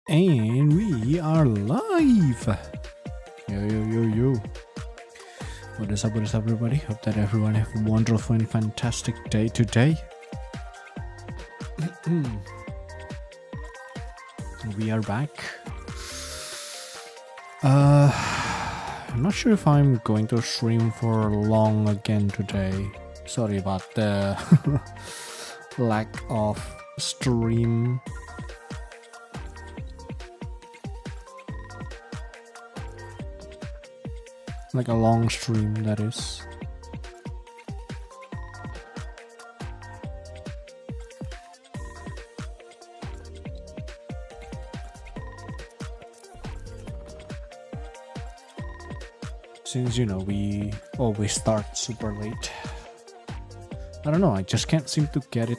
And we are live. Yo. What is up, everybody? Hope that everyone have a wonderful and fantastic day today. We are back. I'm not sure if I'm going to stream for long again today. Sorry about the lack of stream. Like a long stream, that is. Since, we always start super late. I don't know, I just can't seem to get it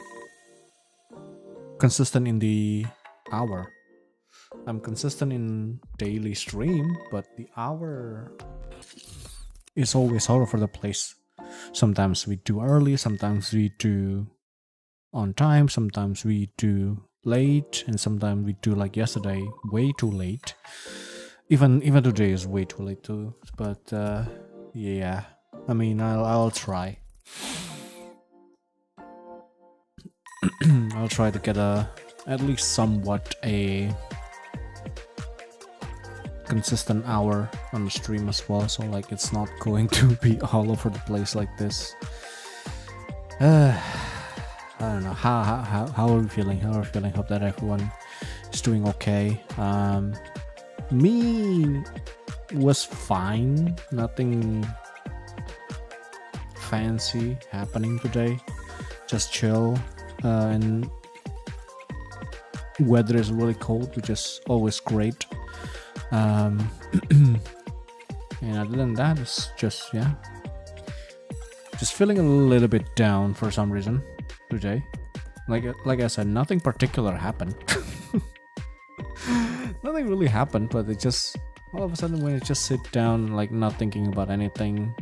consistent in the hour. I'm consistent in daily stream, but the hour is always all over the place. Sometimes we do early, sometimes we do on time, sometimes we do late, and sometimes we do like yesterday, way too late. Even today is way too late too. But yeah, I mean, I'll try. I'll try to get at least somewhat a consistent hour on the stream as well, so like it's not going to be all over the place like this. I don't know, how are we feeling? Hope that everyone is doing okay. Me was fine, nothing fancy happening today, just chill, and weather is really cold, which is always great. And other than that, it's just feeling a little bit down for some reason today. Like I said, nothing particular happened. Nothing really happened, but it just all of a sudden when I just sit down, like not thinking about anything,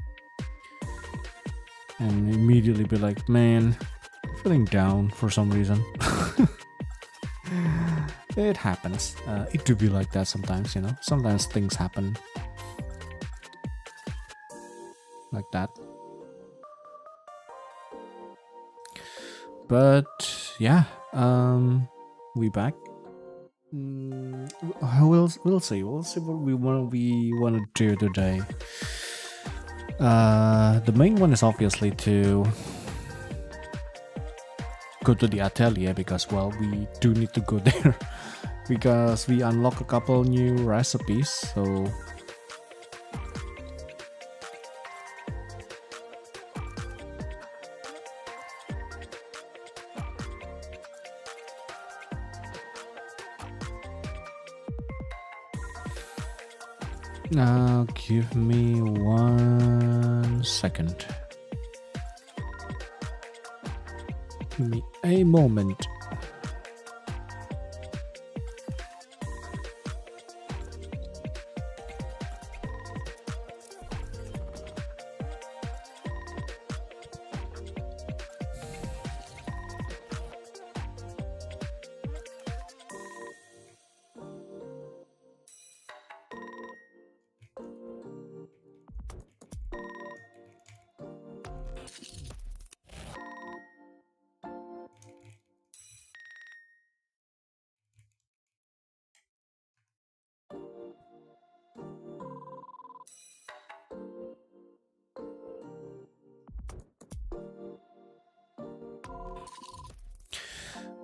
and immediately be like, man, I'm feeling down for some reason. It happens. It do be like that sometimes, Sometimes things happen like that. But yeah, we back. We'll see. We'll see what we want to do today. The main one is obviously to go to the Atelier because, well, we do need to go there because we unlock a couple new recipes. So now give me 1 second. Give me a moment.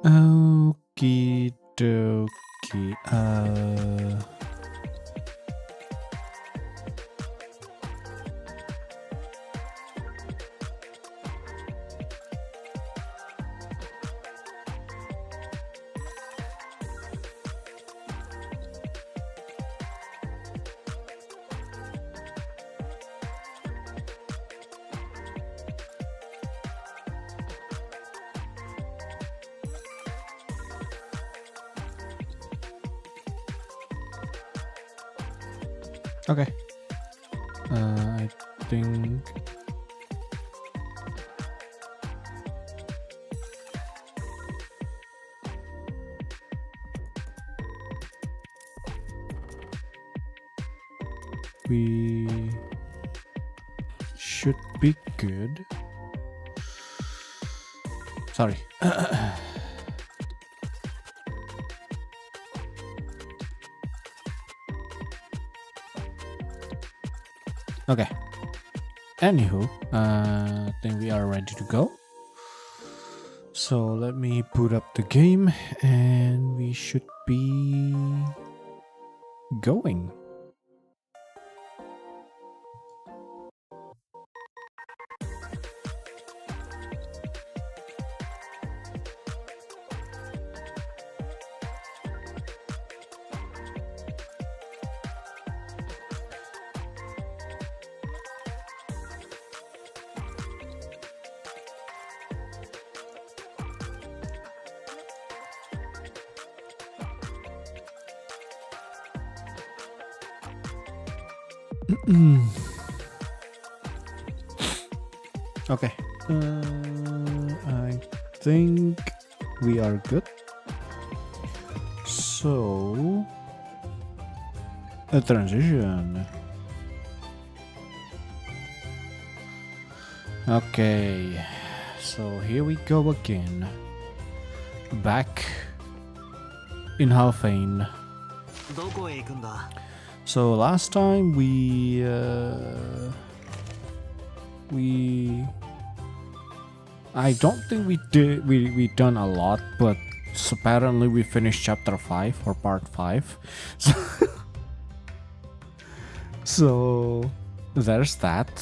Okie dokie. Okay. I think we should be good. Sorry. Okay. Anywho, I think we are ready to go. So let me boot up the game and we should be going. Okay, I think we are good. So, a transition. Okay, so here we go again. Back in Halfane. So last time we I don't think we done a lot, but apparently we finished chapter 5 or part 5. So there's that.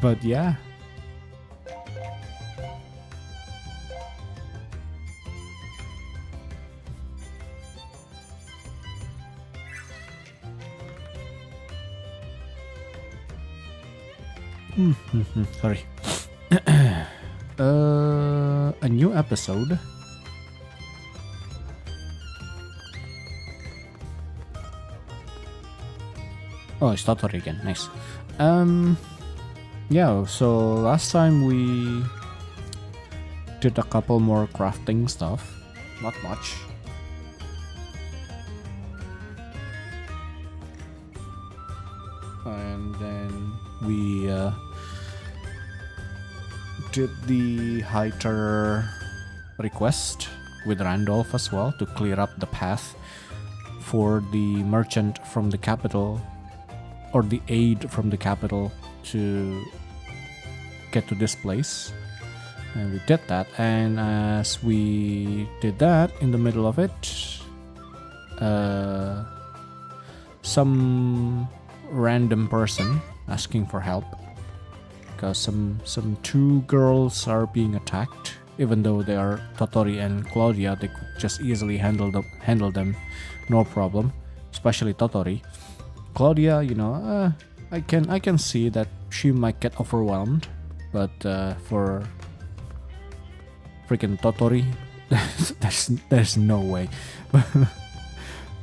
But yeah. Sorry. A new episode. Oh, it's Totori again. Nice. Yeah, so last time we did a couple more crafting stuff. Not much. And then we did the Hyter request with Randolph as well to clear up the path for the merchant from the capital, or the aid from the capital, to get to this place. And we did that, and as we did that, in the middle of it, some random person asking for help, because some two girls are being attacked. Even though they are Totori and Claudia, they could just easily handle them, no problem. Especially Totori. Claudia, you know, I can see that she might get overwhelmed, but for freaking Totori, there's no way.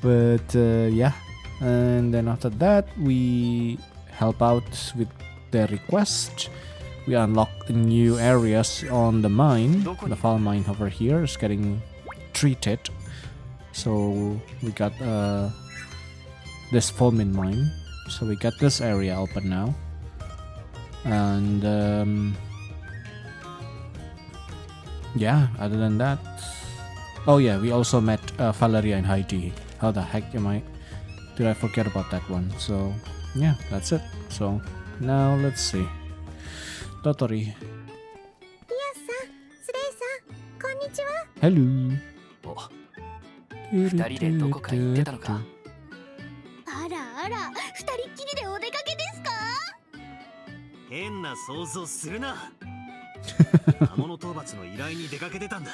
But yeah, and then after that we help out with their request. We unlock new areas on the mine. The Fall mine over here is getting treated, so we got this Fulmin mine. So we got this area open now, and yeah. Other than that, oh yeah, we also met Valeria and Heidi. How the heck did I forget about that one? So yeah, that's it. So now let's see. Totori. Hello. 二人でどこか行ってたのか。あらあら、二人っきりでお出かけですか？変な想像するな。魔物討伐の依頼に出かけてたんだ。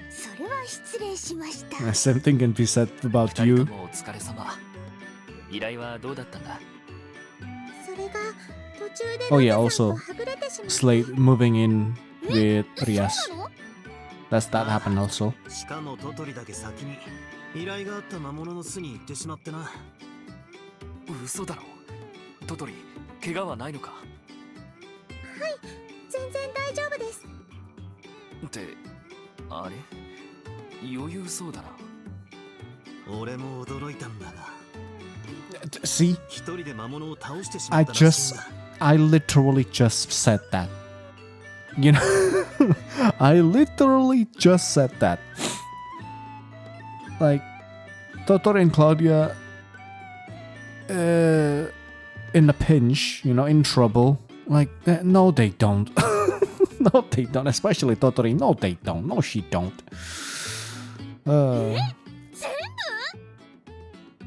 それは失礼しました。Something can be said about you. お疲れ様。依頼はどうだったんだ？それが途中で Oh yeah, also Slate moving in with Rias. Does that happen also? しかもトトリだけ先に依頼があった魔物の巣に行ってしまってな。嘘だろ。トトリ、怪我はないのか？はい、全然大丈夫です。って、あれ？余裕そうだな。俺も驚いたんだが。See? 一人で魔物を倒してしまったらしいんだ。I literally just said that. You know, I literally just said that. Like, Totoro and Claudia, in a pinch, you know, in trouble. Like, no, they don't. No, they don't. Especially Totoro. No, they don't. No, she don't.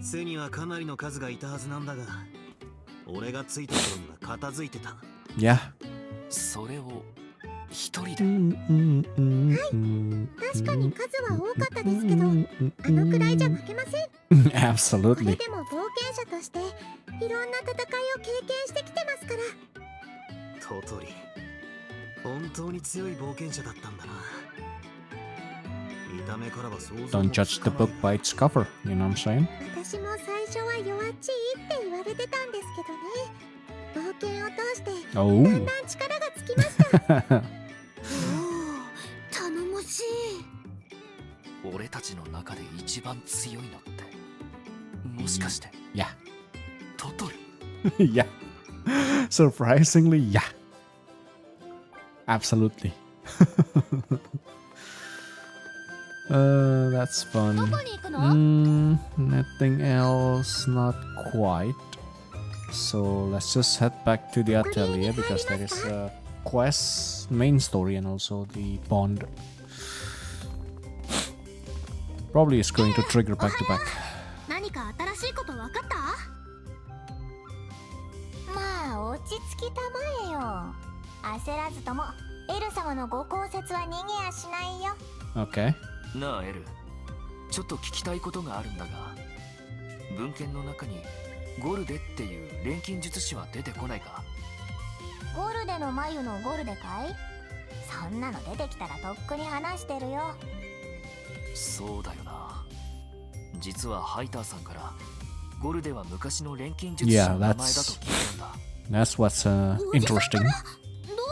背にはかなりの数がいたはずなんだが、俺がついた頃には片付いてた。Yeah. それを一人で。確かに数は多かったですけど、あのくらいじゃ負けません。こ Absolutely. れでも冒険者としていろんな戦いを経験してきてますから。トトリ、本当に強い冒険者だったんだな。見た目からは想像 Don't judge the book by its cover. You know what I'm saying? 私も最初は弱っちいって言われてたんですけどね。冒険を通してだん Oh. だん力がつきました。頼もしい。俺たちの中で一番強いのってもしかして Yeah. トトリ？ Yeah. Surprisingly, yeah. Absolutely. That's ど fun. こに行くの？ Nothing else, not quite. So let's just head back to the atelier because there is a quest, main story, and also the bond. Probably is going to trigger back to back. 何か新しいこと分かった？まあ落ち着きたまえよ。焦らずともエル様のご公説は逃げやしないよ。 Okay. なあエル、ちょっと聞きたいことがあるんだが、文献の中にゴルデっていう錬金術師は出てこないか？ゴルデの眉のゴルデかい？そんなの出てきたらとっくに話してるよ。そうだよな。実はハイターさんからゴルデは昔の錬金術師の名前だと聞いたんだ。That's what's interesting. ど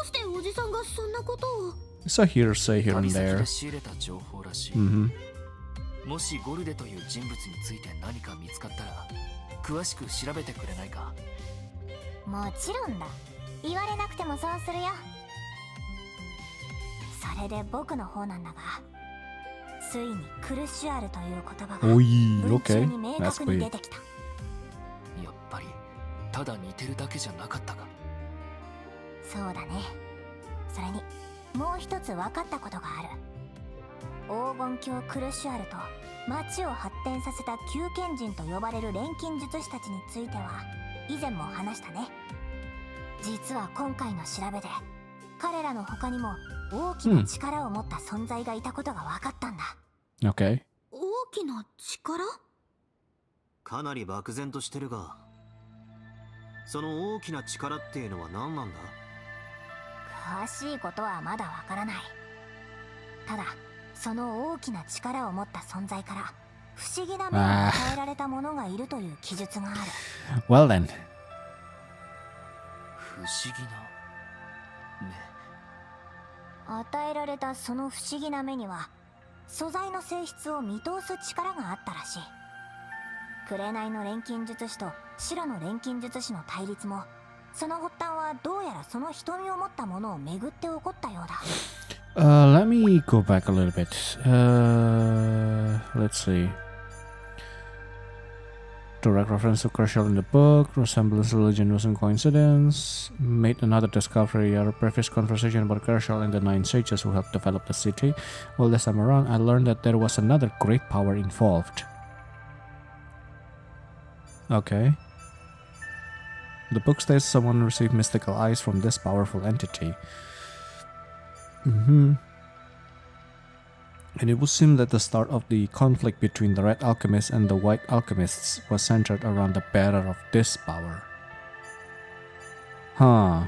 うしておじさんがそんなことを？ It's a hearsay here 旅 and 先 there. で仕入れた情報らしい。 Mm-hmm. もしゴルデという人物について何か見つかったら詳しく調べてくれないか？もちろんだ。言われなくてもそうするよ。それで僕の方なんだが、ついにクルシュアルという言葉が Oi, 文中 okay. に明 That's 確に weird. 出てきた。やっぱりただ似てるだけじゃなかったか？そうだね。それにもう一つ分かったことがある。黄金鏡クルシュアルと町を発展させた九剣人と呼ばれる錬金術師たちについては以前も話したね。実は今回の調べで彼らの他にも大きな力を持った存在がいたことが分かったんだ。 Okay. 大きな力？かなり漠然としてるが、その大きな力っていうのは何なんだ？詳しいことはまだわからない。ただその大きな力を持った存在から不思議な目を与えられた者がいるという記述がある。 Well then. 不思議な目。与えられたその不思議な目には素材の性質を見通す力があったらしい。紅の錬金術師と白の錬金術師の対立も、その発端はどうやらその瞳を持ったものをめぐって起こったようだ。Let me go back a little bit. Let's see. Direct reference to Crucial in the book. Resemblance to legend wasn't coincidence. Made another discovery. Our previous conversation about Crucial and the 9 sages who helped develop the city. All this time around, I learned that there was another great power involved. Okay. The book states someone received mystical eyes from this powerful entity. And it would seem that the start of the conflict between the Red Alchemist and the White Alchemists was centered around the bearer of this power. Huh.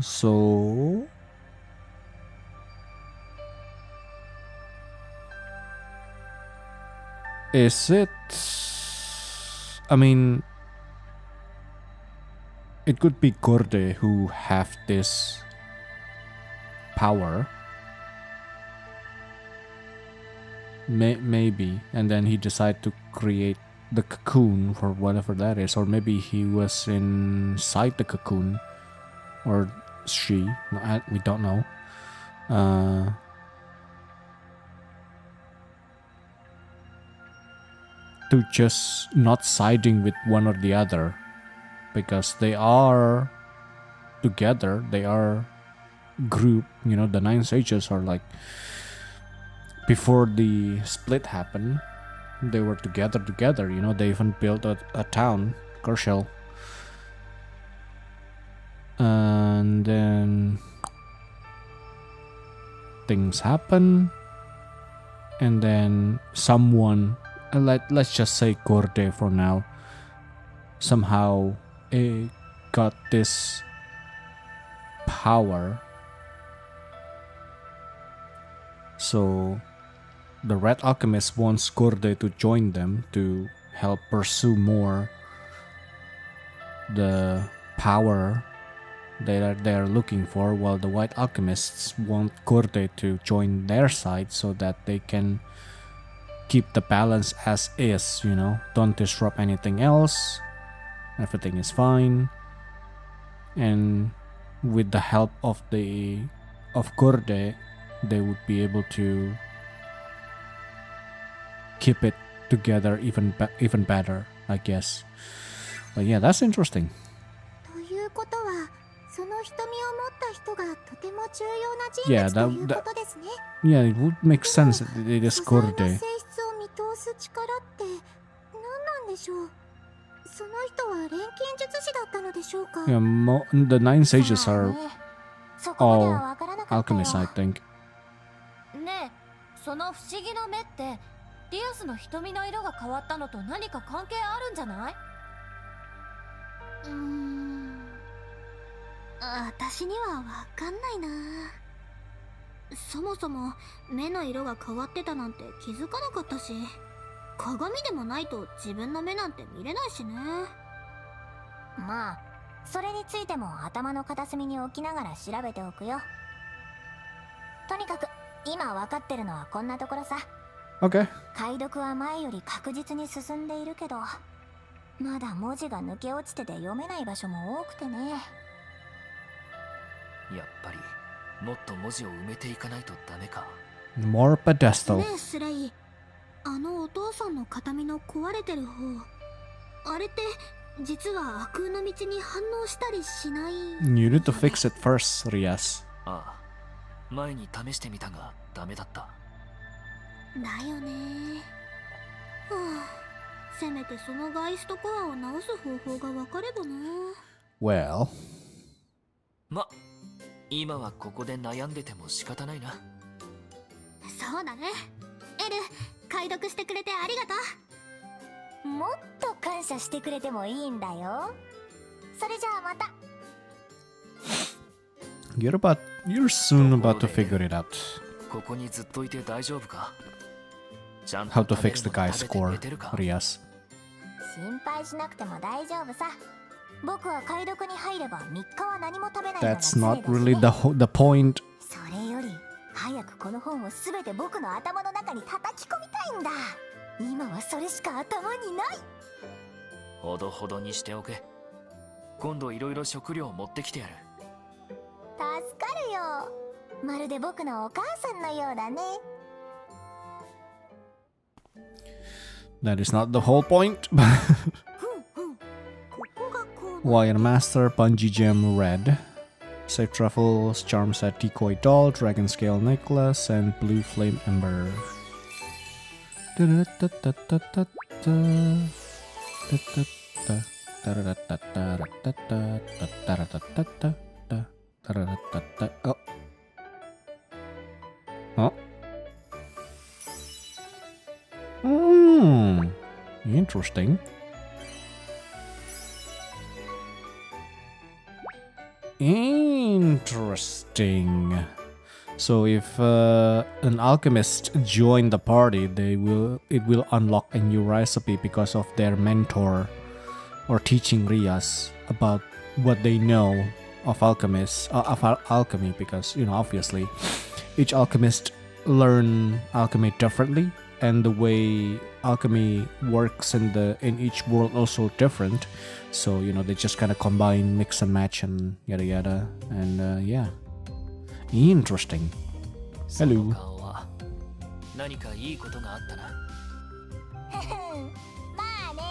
So... is it... I mean... it could be Gorde who have this power. Maybe. And then he decided to create the cocoon for whatever that is. Or maybe he was inside the cocoon. Or she. We don't know. To just not siding with one or the other. Because they are together. They are group. You know, the 9 sages are like... Before the split happened, they were together. You know, they even built a town, Kershel. And then things happen, and then someone, let's just say Korde for now, somehow got this power. So the Red Alchemist wants Korde to join them to help pursue more the power they are looking for, while the White Alchemists want Korde to join their side so that they can keep the balance as is, you know, don't disrupt anything else, everything is fine. And with the help of Korde, they would be able to keep it together even better, I guess. But yeah, that's interesting. ということは、その瞳を持った人がとても重要な人 Yeah, 物ということですね。 Yeah, it would make sense that it is 素材の Korde. 性質を見通す力って何なんでしょう。その人は錬金術師だったのでしょうか。 Yeah, the 9 sages さあ are ね、そこまでは all わからなかったよ。 alchemists, I think. ねえ、その不思議な目ってリアスの瞳の色が変わったのと何か関係あるんじゃない？私にはわかんないな。そもそも目の色が変わってたなんて気づかなかったし、鏡でもないと自分の目なんて見れないしね。まあそれについても頭の片隅に置きながら調べておくよ。とにかく今分かってるのはこんなところさ。 Okay. 解読は前より確実に進んでいるけど、まだ文字が抜け落ちてて読めない場所も多くてね。やっぱりもっと文字を埋めていかないとダメか。 More pedestal. ねえスレイ、あのお父さんの形見の壊れてる方、あれって実は悪の道に反応したりしない？ You need to fix it first, Rias. ああ、前に試してみたがダメだった。だよね。はあ、せめてそのガイストコアを直す方法がわかればな。 Well. ま、今はここで悩んでても仕方ないな。そうだね。エル、解読してくれてありがとう。もっと感謝してくれてもいいんだよ。それじゃあまた。 You're soon about to figure it out. ここにずっといて大丈夫か？ちゃん How と to fix the 食べる guy's もの score, 食べて寝てるか？ Rias. 心配しなくても大丈夫さ。僕は解読に入れば3日は何も食べないのが That's 常 not だしね。 really the point. それより早くこの本をすべて僕の頭の中に叩き込みたいんだ。今はそれしか頭にない。ほどほどにしておけ。今度いろいろ食料持ってきてやる。助かるよ。まるで僕のお母さんのようだね。 That is not the whole point. ふんふん。ここがこう。 Wire Master, Bungee Gem Red. Safe Truffles, Charm Set Decoy Doll, Dragon Scale Necklace, and Blue Flame Ember. Oh. Oh. Interesting. Interesting. So if an alchemist join the party, it will unlock a new recipe because of their mentor or teaching Rias about what they know of alchemy, because obviously each alchemist learn alchemy differently and the way alchemy works in each world also different. So they just kind of combine, mix and match, and yada yada. And yeah, interesting. その Hello. 顔は何かいいことがあったな。まあね、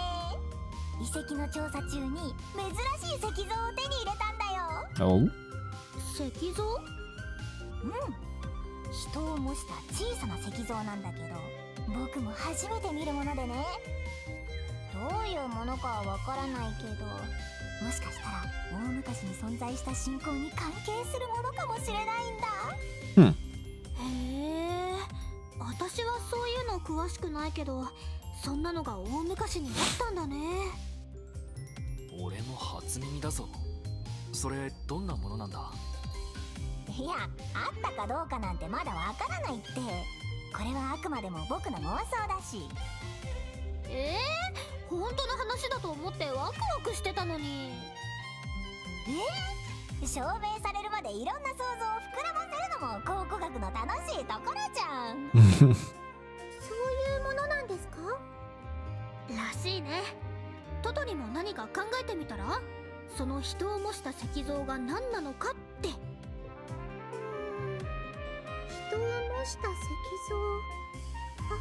遺跡の調査中に珍しい石像を手に入れたんだよ。 Oh. 石像？人を模した小さな石像なんだけど、僕も初めて見るものでね。どういうものかはわからないけど、もしかしたら大昔に存在した信仰に関係するものかもしれないんだ。へえ、私はそういうの詳しくないけど、そんなのが大昔にあったんだね。俺も初耳だぞ。それどんなものなんだ？いや、あったかどうかなんてまだわからないって。これはあくまでも僕の妄想だし。本当の話だと思ってワクワクしてたのに。証明されるまでいろんな想像を膨らませるのも考古学の楽しいところじゃん。そういうものなんですからしいね。トトにも何か考えてみたら？その人を模した石像が何なのかって。人を模した石像。あ、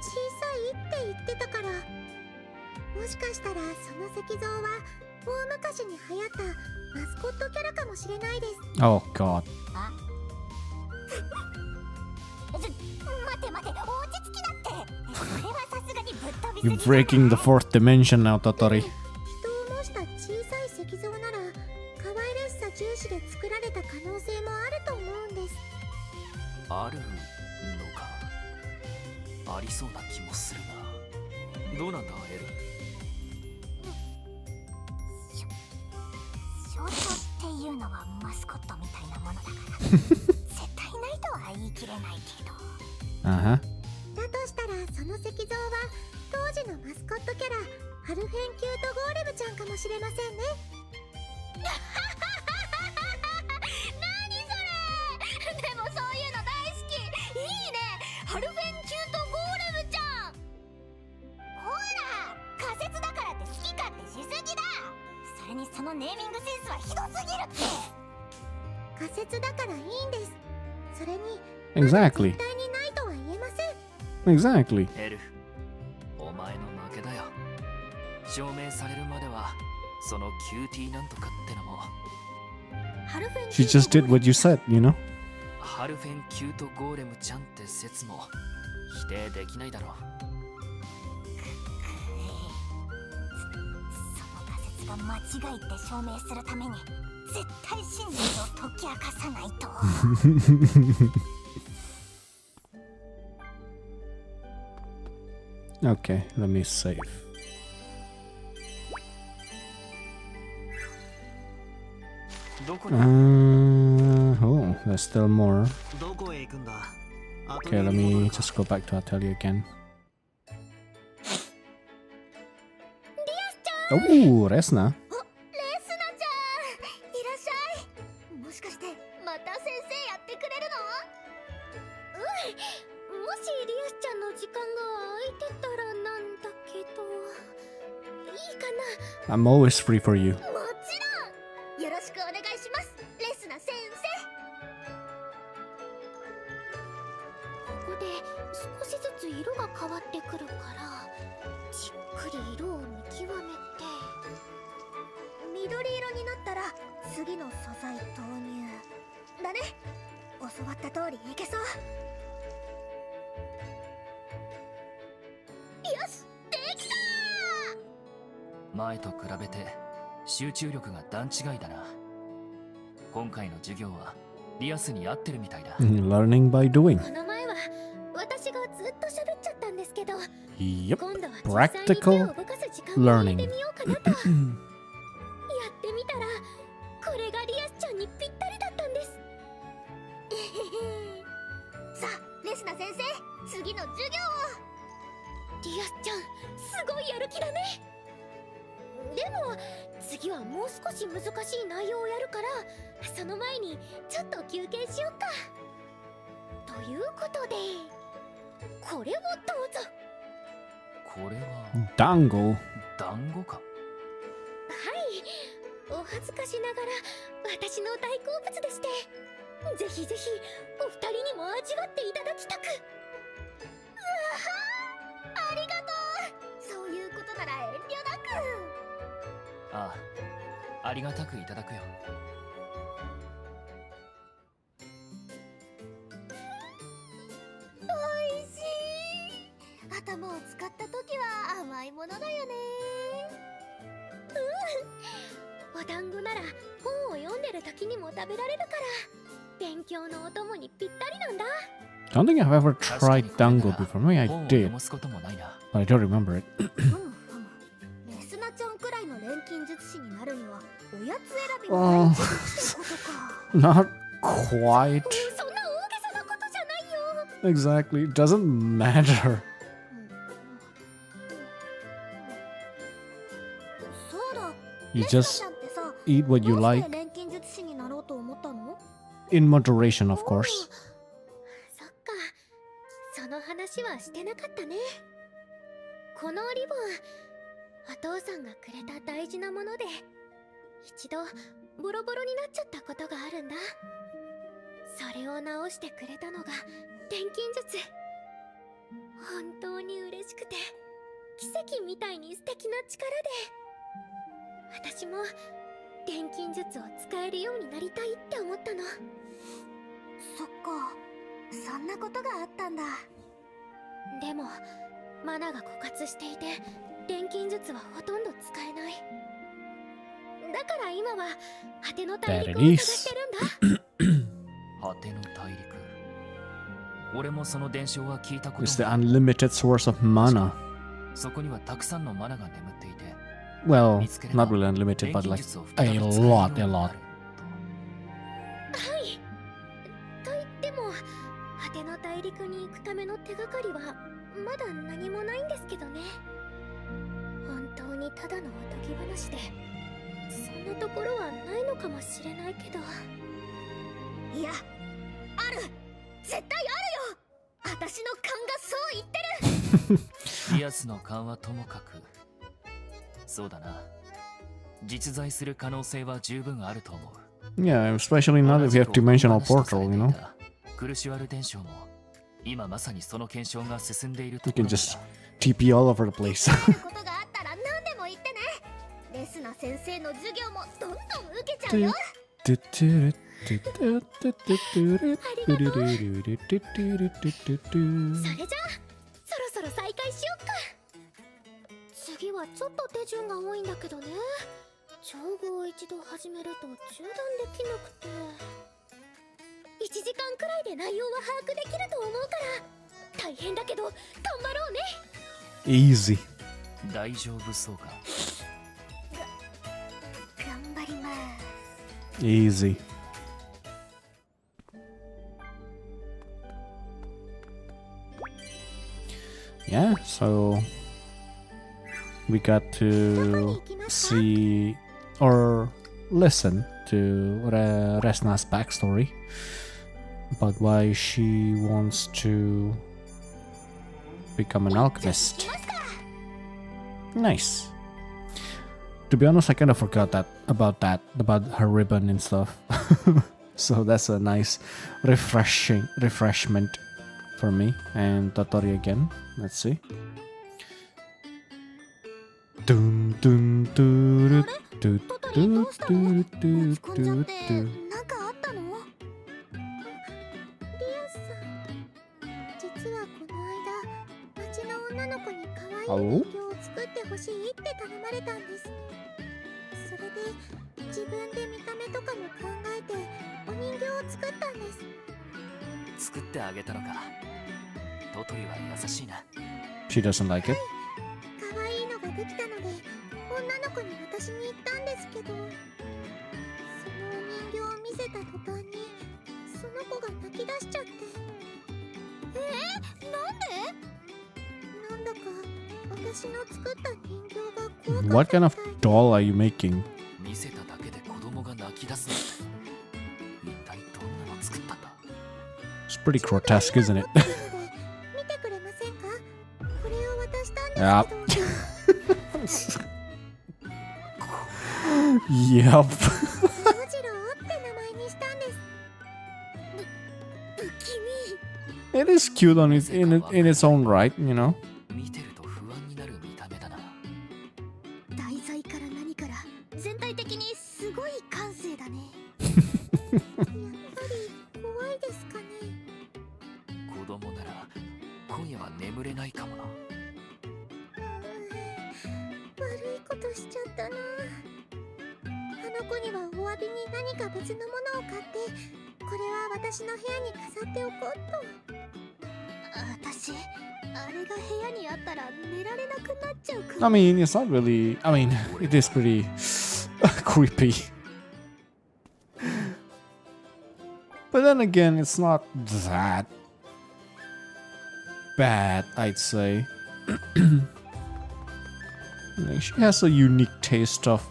小さいって言ってたから、もしかしたらその石像は大昔に流行ったマスコットキャラかもしれないです。 Oh God. 待て待て、落ち着きだって。これはさすがにぶっ飛びす You're ぎ。 breaking the fourth dimension now, Totori. 人を模した小さい石像なら可愛らしさ重視で作られた可能性もあると思うんです。あるのか。ありそうな気もするが。どうなんだエル？象徴っていうのはマスコットみたいなものだから絶対ないとは言い切れないけど。 Uh huh. だとしたらその石像は当時のマスコットキャラハルフェンキュートゴーレムちゃんかもしれませんね。何それ。でもそういうの大好き。いいね、ハルフェンキュートゴーレムちゃん。ほら、仮説だからって好き勝手しすぎだ。それにそのネーミングセンスはひどすぎるって。仮説だからいいんです。それに Exactly. 絶対にないとは言えません。 Exactly. エル、お前の負けだよ。証明されるまではそのキューティーなんとかってのも。ハルフェン She just did what you said, you know? ハルフェンキュートゴーレムちゃんって説も否定できないだろう。その仮説が間違いって証明するために絶対真実を解き明かさないと。Okay, let me save. どこに Oh, there's still more. どこへ行くんだ？ Okay, let me just go back to Atelier again. Oh, Resna. レスナちゃん、いらっしゃい。もしかしてまた先生やってくれるの？もしリアスちゃんの時間が空いてたらなんだけど、いいかな？ I'm always free for you. もちろん。よろしくお願いします、レスナ先生。ここで少しずつ色が変わってくるから、じっくり色を見極めて、緑色になったら次の素材投入だね。教わった通りいけそう。よし、できたー。前と比べて集中力が段違いだな。今回の授業はリアスに合ってるみたいだ。Learning by doing. この前は私がずっと喋っちゃったんですけど、 Yep. 今度は実際に手 Practical を動かす時間を入れ learning. てみようかなと。やってみたらこれがリアスちゃんにぴったりだったんです。さあレスナ先生、次の授業を。リアスちゃんすごいやる気だね。でも次はもう少し難しい内容をやるから、その前にちょっと休憩しよっか。ということで、これをどうぞ。これは団子。団子か。はい、お恥ずかしながら私の大好物でして、ぜひぜひお二人にも味わっていただきたく。うわあ、ありがとう。そういうことなら遠慮なく。ああ、ありがたくいただくよ。おいしい。頭を使った時は甘いものだよね。うん、お団子なら本を読んでる時にも食べられるから勉強のお供にぴったりなんだ。 I don't think I've ever tried dango before. Maybe I 本を did, 読ますこともないな。 but I don't remember it. レスナちゃんくらいの錬金術師になるにはおやつ選びも大事ってことか。 Not そ quite. んな大げさなことじゃないよ。 Exactly. It doesn't matter. そうだ。 You レスナ just ちゃんってさ、 eat what you どう like して錬金術師になろうと思ったの？ in moderation, of course. そっか、その話はしてなかったね。このリボン、お父さんがくれた大事なもので、一度ボロボロになっちゃったことがあるんだ。それを直してくれたのが錬金術。本当に嬉しくて、奇跡みたいに素敵な力で、私も錬金術を使えるようになりたいって思ったの。そっか、そんなことがあったんだ。でもマナが枯渇していて錬金術はほとんど使えない。だから今は果ての大陸を探してるんだ。果ての大陸。俺もその伝承は聞いたこと It's the がある。 unlimited source of mana. そこにはたくさんのマナが眠っていて、 Well, 見つければ not really unlimited, 錬 but 金 like 術を a 再び使えるように lot, な a る lot. はい。と言っても果ての大陸に行くための手がかりはまだ何もないんですけどね。本当にただのおとぎ話で、そんなところはないのかもしれないけど。いや、ある。絶対あるよ。私の勘がそう言ってる。リアスの勘はともかく、そうだな、実在する可能性は十分あると思う。 Yeah, especially now that we have dimensional portal, you know? クルシュアル伝承も今まさにその検証が進んでいる You ところ can だ。 just TP all over the place. ことがあったら何でも言ってね。レスナ先生の授業もどんどん受けちゃうよ。それじゃあそろそろ再開しよっか。次はちょっと手順が多いんだけどね。調合を一度始めると中断できなくて、1時間くらいで内容は把握できると思うから大変だけど頑張ろうね。 Easy. 大丈夫そうか。頑張ります。 Easy. Yeah, so we got to see or listen to Resna's backstory about why she wants to become an alchemist. Nice. To be honest, I kind of forgot about her ribbon and stuff. So that's a nice refreshment for me. And Totori again. Let's see. Dun dun dun dun トトリどうしたの？落ち込んじゃって dun. なんかあったの？リアスさん、実はこの間町の女の子に可愛い人形を作ってほしいって頼まれたんです。それで自分で見た目とかも考えてお人形を作ったんです。作ってあげたのか。トトリは優しいな。 She doesn't like it. 可愛いのができたので女の子に渡しに行ったんですけど、そのお人形を見せた途端にその子が泣き出しちゃって。なんで？なんだか私の作った人形が怖かった What kind of みたいで。 doll are you making? 見せただけで子供が泣き出すなんて、一体どんなの作ったんだ。 It's pretty grotesque, isn't it? 見てくれ Yep. ジ Yep. ローって名前にしたんです。不気味。 It is cute on in its own right, you know. 見てると不安になる見た目だな。題材から何から全体的にすごい感性だね。やっぱり怖いですかね。子供なら今夜は眠れないかもな。悪いことしちゃったな。あの子にはお詫びに何か別のものを買って、これは私の部屋に飾っておこうと。私、あれが部屋にあったら寝られなくなっちゃうかも。 I mean, it's not really. I mean, it is pretty creepy. But then again, it's not that bad, I'd say. Like, she has a unique taste of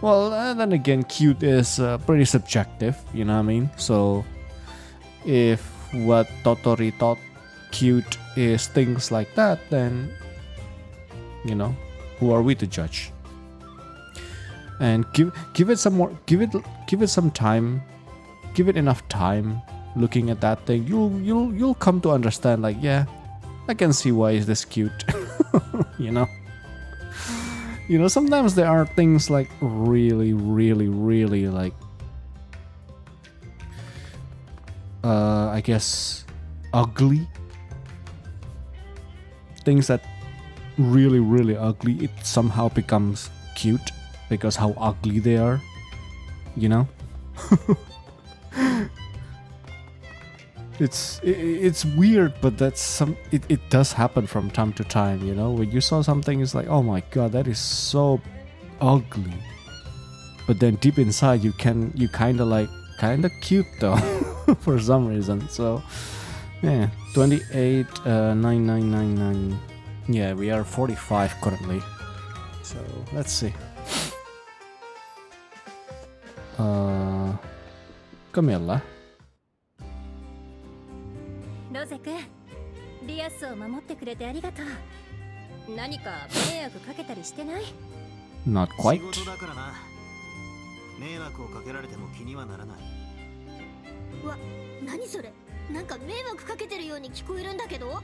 well, then again, cute is pretty subjective, you know what I mean? So if what Totori thought cute is things like that, then you know, who are we to judge? And give it some more, give it some time, give it enough time looking at that thing. You'll come to understand, like, yeah, I can see why is this cute. You know, sometimes there are things like really like I guess ugly things that really ugly, it somehow becomes cute because how ugly they are, you know. It's weird, but it does happen from time to time, you know. When you saw something, it's like, oh my god, that is so ugly, but then deep inside you kind of cute though. For some reason. So yeah, 28 9999. Yeah, we are 45 currently, so let's see. Camilla. ロゼ君、リアスを守ってくれてありがとう。何か迷惑かけたりしてない？ Not quite. 仕事だからな。迷惑をかけられても気にはならない。わ、何それ。なんか迷惑かけてるように聞こえるんだけど。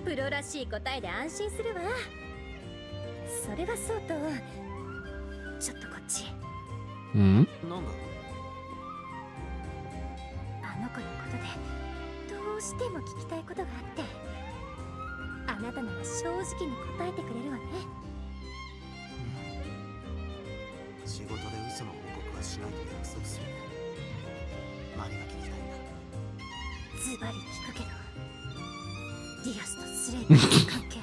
プロらしい答えで安心するわ。それはそうと、ちょっとこっち。Hmm? なんだ。あの子のことでどうしても聞きたいことがあって、あなたなら正直に答えてくれるわね。仕事で嘘の報告はしないと約束する。何が聞きたいんだ。ズバリ聞くけど、リアスとスレイブの関係、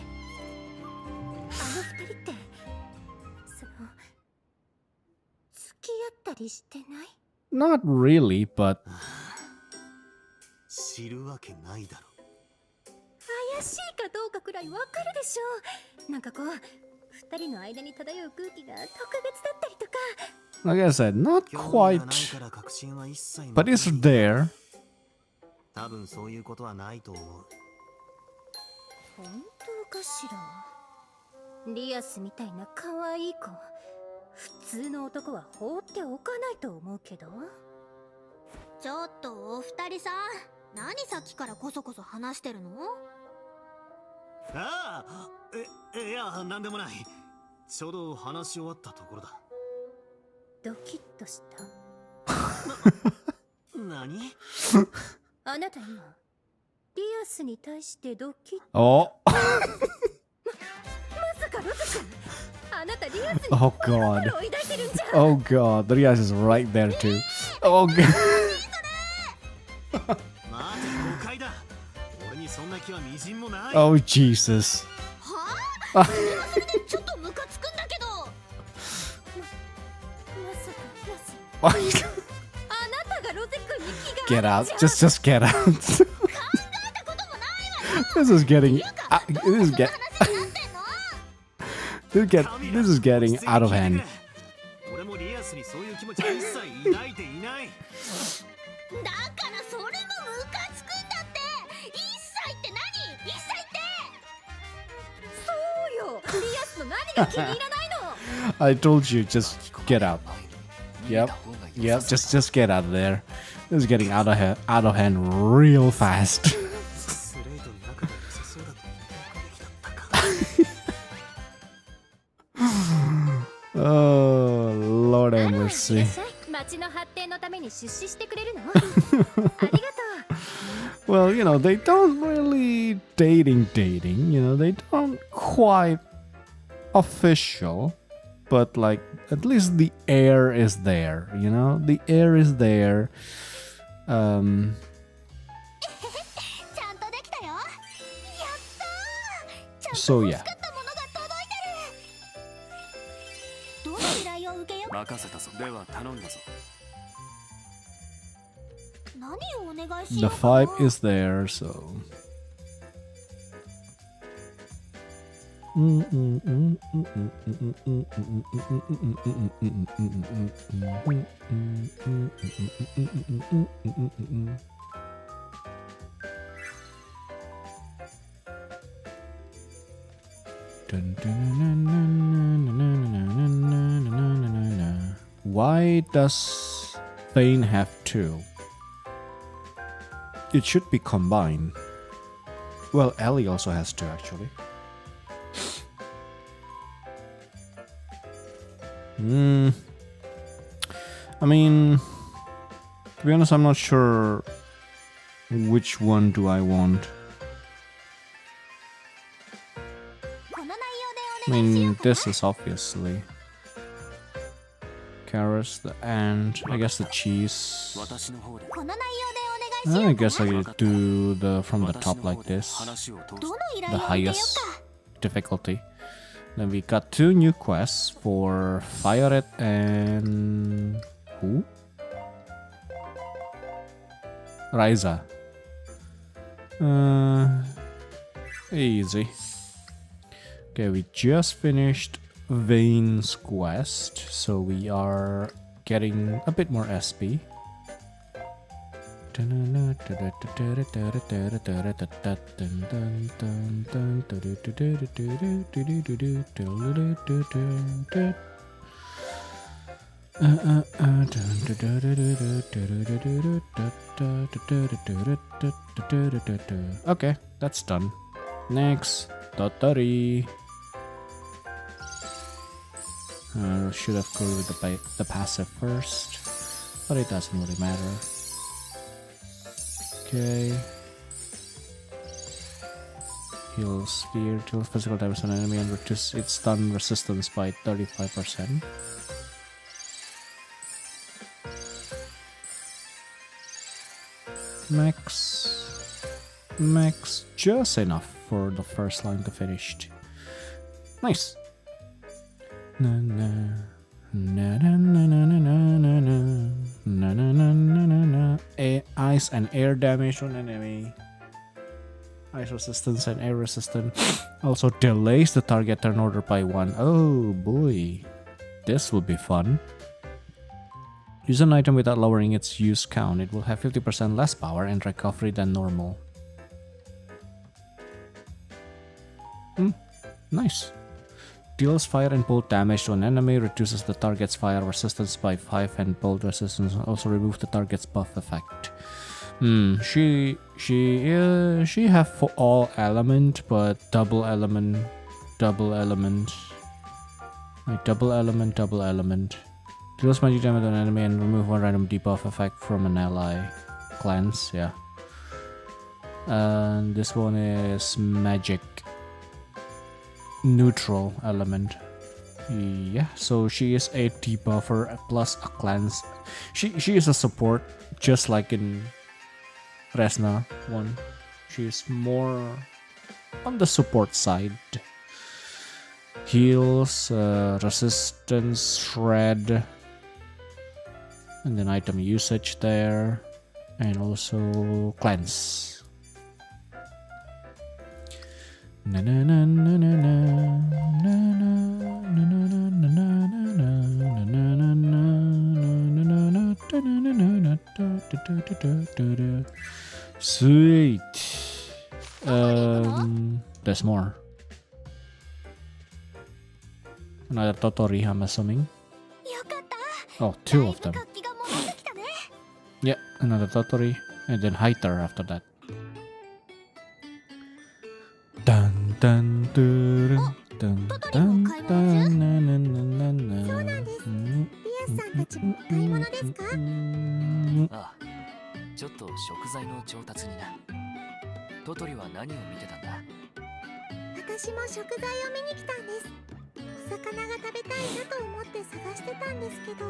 あの二人って、その、付き合ったりしてない？ Not really, but 知るわけないだろ。怪しいかどうかくらいわかるでしょ。なんかこう、二人の間に漂う空気が特別だったりとか。like I said, not 興味 quite, がないから確信は一切持 but てない it's there. 多分そういうことはないと思う。本当かしら。リアスみたいな可愛い子、普通の男は放っておかないと思うけど。ちょっとお二人さん、何さっきからこそこそ話してるの？ああ、いや、なんでもない。ちょうど話し終わったところだ。ドキッとした。何？あなた今、リアスに対してドキッと。Oh. まさかロゼ君、あなたリアスに Oh 心 god. を抱いてるんじゃん。 Oh god. The Rias is right there too. Oh god. 待て、誤解だ。俺にそんな気はみじんもない。 Oh Jesus. はあ？それはそれでちょっとムカつくんだけど。まさかリアス、 Get あなたがロゼ君に気があ out. るんじゃん。 Just get out. 考えたこともないわよ。 This is getting. どんな話になってんの？ This is getting out of hand. 俺もリアスにそういう気持ちは一切抱いていない。だからそれもムカつくんだって。一切って何？一切 I told you, just get out. Yep, just get out of there. This is getting out of hand real fast. Oh, Lord have mercy. Well, you know, they don't really dating, you know, they don't quite official, but like at least the air is there, you know, the air is there. So yeah. 任せたぞ。では頼んだぞ。何をお願いし The ようかな vibe is there, so. Why does Thane have two? It should be combined. Well, Ellie also has two, actually. I mean, to be honest, I'm not sure which one do I want. I mean, this is obviously carrots, the ant, I guess the cheese. I guess I do the from the top like this, the highest difficulty. Then we got two new quests for Fire and who? Rias I. Easy. Okay, we just finished Vane's quest, so we are getting a bit more SP. Okay, that's done. Next, Tottori. Should have gone with the passive first, but it doesn't really matter. Okay. Heal sphere, deal physical damage on enemy and reduce its stun resistance by 35%. Max, just enough for the first line to finish. Nice. Na na na na na na na na na na na na. Ice and air damage on enemy. Ice resistance and air resistance also delays the target turn order by 1. Oh boy, this will be fun. Use an item without lowering its use count. It will have 50% less power and recovery than normal. Nice. Deals fire and bolt damage to an enemy, reduces the target's fire resistance by 5 and bolt resistance, also remove the target's buff effect. She have for all element, but double element. Like double element. Deals magic damage to an enemy and remove one random debuff effect from an ally. Cleanse, yeah. And this one is magic. Neutral element. Yeah, so she is a debuffer plus a cleanse. She is a support, just like in Resna 1. She is more on the support side. Heals, resistance, shred, and then item usage there, and also cleanse. Na na na na na na na na na. Sweet. There's more. Another Totori, I'm assuming. よかった Oh, two of them. 活気が戻ってきたね Yeah, another Totori, and then Haiter after that. Dun dun dun dun dun dun na na na na na. そうなんですリアスさんたちも買い物ですかああ、ちょっと食材の調達にな。トトリは何を見てたんだ？私も食材を見に来たんですお魚が食べたいなと思って探してたんですけど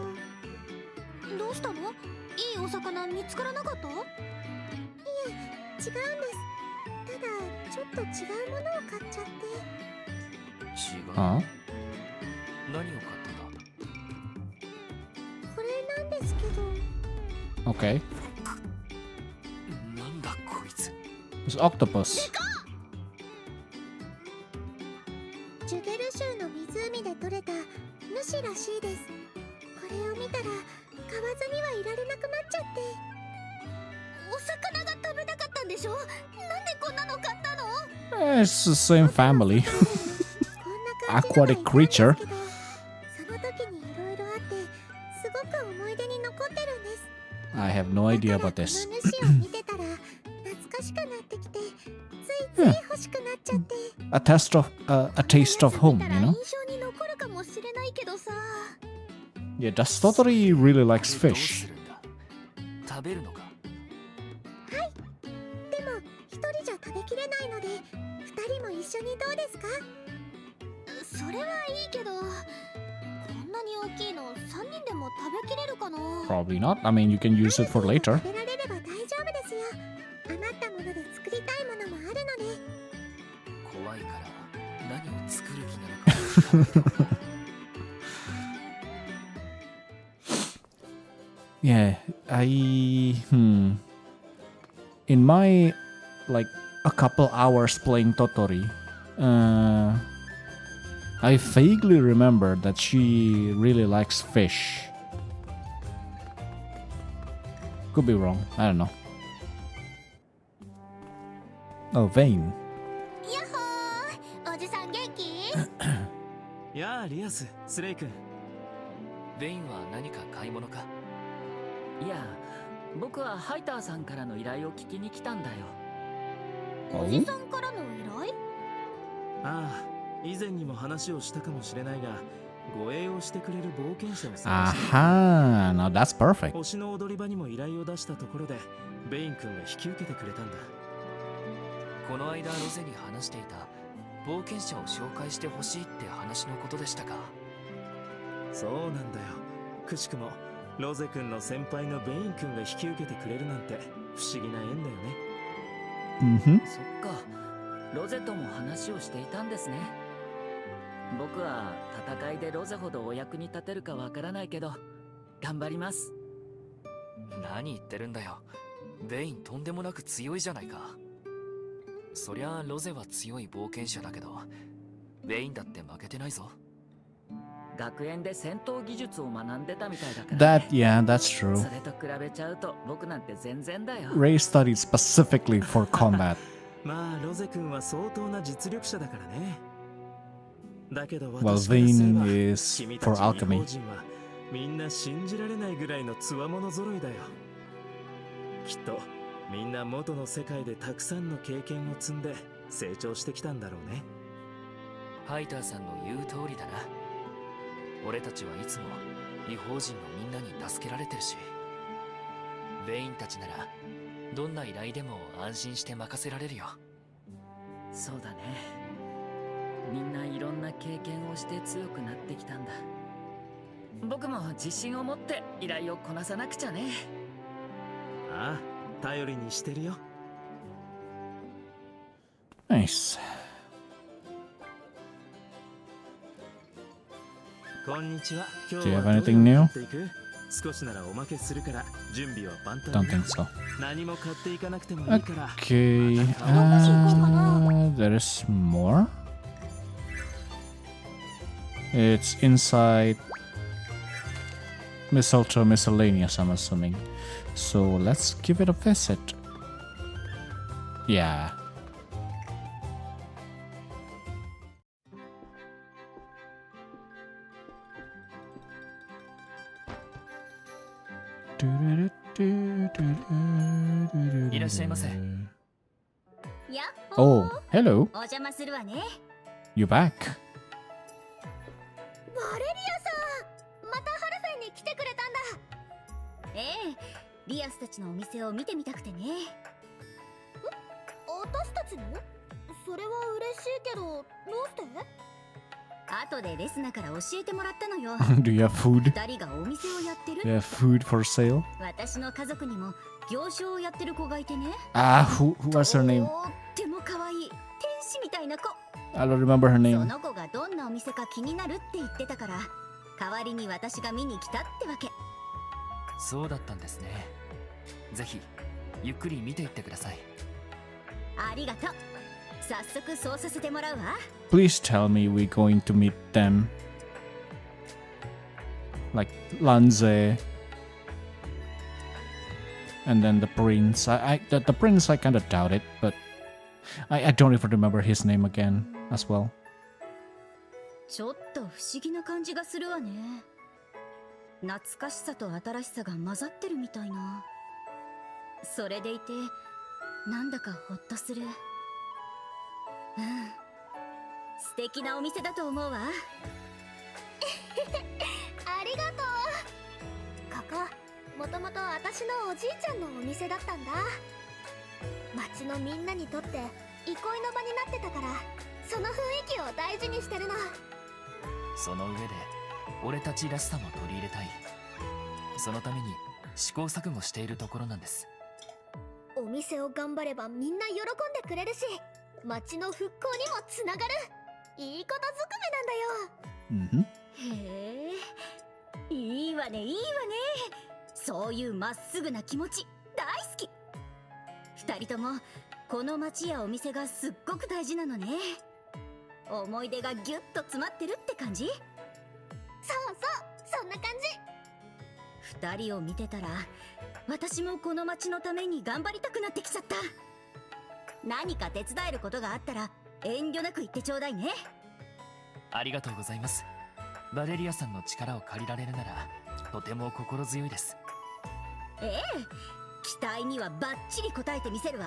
どうしたのいいお魚見つからなかったいえ、違うんですただちょっと違うものを買っちゃって違う。 Huh? 何を買ったんだ？これなんですけど Okay. なんだこいつ。 It's octopus. ジュゲル州の湖で採れた主らしいですこれを見たら買わずにはいられなくなっちゃってお魚が食べたかったんでしょなんでこんなの買ったの It's the same family. こんな感じ Aquatic creature. その時にいろいろあってすごく思い出に残ってるんです I have no idea about だ this. からこの主を見てたら懐かしくなってきてついつい欲しくなっちゃって A taste of home, you know? 印象に残るかもしれないけどさ Yeah, does Totori really likes でどう fish? するんだ？食べるのか？でも一人じゃ食べきれないので二人も一緒にどうですかそれはいいけどこんなに大きいの3人でも食べきれるかな Probably not. I mean, you can use it for later. 食べられれば大丈夫ですよ余ったもので作りたいものもあるので怖いから何を作る気なのか。 Yeah, in my like a couple hours playing Totori, I vaguely remember that she really likes fish. Could be wrong. I don't know. Oh, Vane. やっほーおじさん元気やあリアス、スレイ君。ベインは何か買い物か？いや、僕はハイターさんからの依頼を聞きに来たんだよ。おじさんからの依頼ああ、以前にも話をしたかもしれないが、護衛をしてくれる冒険者を探している。 Aha, now that's perfect. 星の踊り場にも依頼を出したところで、ベイン君が引き受けてくれたんだ。この間ロゼに話していた冒険者を紹介してほしいって話のことでしたか？そうなんだよ。くしくもロゼ君の先輩のベイン君が引き受けてくれるなんて不思議な縁だよね。Mm-hmm. そっか、ロゼとも話をしていたんですね。僕は戦いでロゼほどお役に立てるかわからないけど、頑張ります。何言ってるんだよ。ベインとんでもなく強いじゃないか。そりゃロゼは強い冒険者だけど、ベインだって負けてないぞ。学園で戦闘技術を学んでたみたいだから、ね。 Yeah, that's true. それと比べちゃうと僕なんて全然だよ。 Ray studied specifically for combat. まあロゼ君は相当な実力者だからね。だけど Well, 私からすれば Vane is 君た for ち異邦 alchemy. 人はみんな信じられないぐらいの強者揃いだよ。きっとみんな元の世界でたくさんの経験を積んで成長してきたんだろうね。ハイターさんの言う通りだな。俺たちはいつも異邦人のみんなに助けられてるし、ベインたちならどんな依頼でも安心して任せられるよ。そうだね。みんないろんな経験をして強くなってきたんだ。僕も自信を持って依頼をこなさなくちゃね。ああ、頼りにしてるよ。Nice. こんにちは。今 Do 日 you は have どう anything new? やっていく？少しならおまけするから準備は万端。 Don't think so. 何も買っていかなくてもいいから。 Okay. There is more. It's inside Mistletoe Miscellaneous, I'm assuming. So let's give it a visit. Yeah. いらっしゃいませ。やっ Oh, hello. お邪魔するわね。 You back? バレリアさん、またハルフェンに来てくれたんだ。ええ、リアスたちのお店を見てみたくてね。私たちの？それは嬉しいけど、どうして？後でレスナから教えてもらったのよ。 Do you have food? 二人がお店をやってる。 Do you have food for sale? 私の家族にも行商をやってる子がいてね。 Ah, who was her name? とっても可愛い天使みたいな子。 I don't remember her そ name. の子がどんなお店か気になるって言ってたから、代わりに私が見に来たってわけ。そうだったんですね。ぜひゆっくり見ていってください。ありがとう。早速そうさせてもらうわ。 Please tell me we're going to meet them. Like Lanze. And then the prince. The prince I kind of doubt it, but I don't even remember his name again as well. ちょっと不思議な感じがするわね。懐かしさと新しさが混ざってるみたいな。それでいてなんだかホッとする。素敵なお店だと思うわ。ありがとう。ここ、もともと私のおじいちゃんのお店だったんだ。町のみんなにとって憩いの場になってたから、その雰囲気を大事にしてるの。その上で俺たちらしさも取り入れたい。そのために試行錯誤しているところなんです。お店を頑張ればみんな喜んでくれるし、町の復興にもつながる。いいことずくめなんだよ。へえ、いいわねいいわね。そういうまっすぐな気持ち大好き。二人ともこの町やお店がすっごく大事なのね。思い出がギュッと詰まってるって感じ。そうそう、そんな感じ。二人を見てたら私もこの町のために頑張りたくなってきちゃった。何か手伝えることがあったら遠慮なく言ってちょうだいね。ありがとうございます。バレリアさんの力を借りられるならとても心強いです。ええ、期待にはバッチリ応えてみせるわ。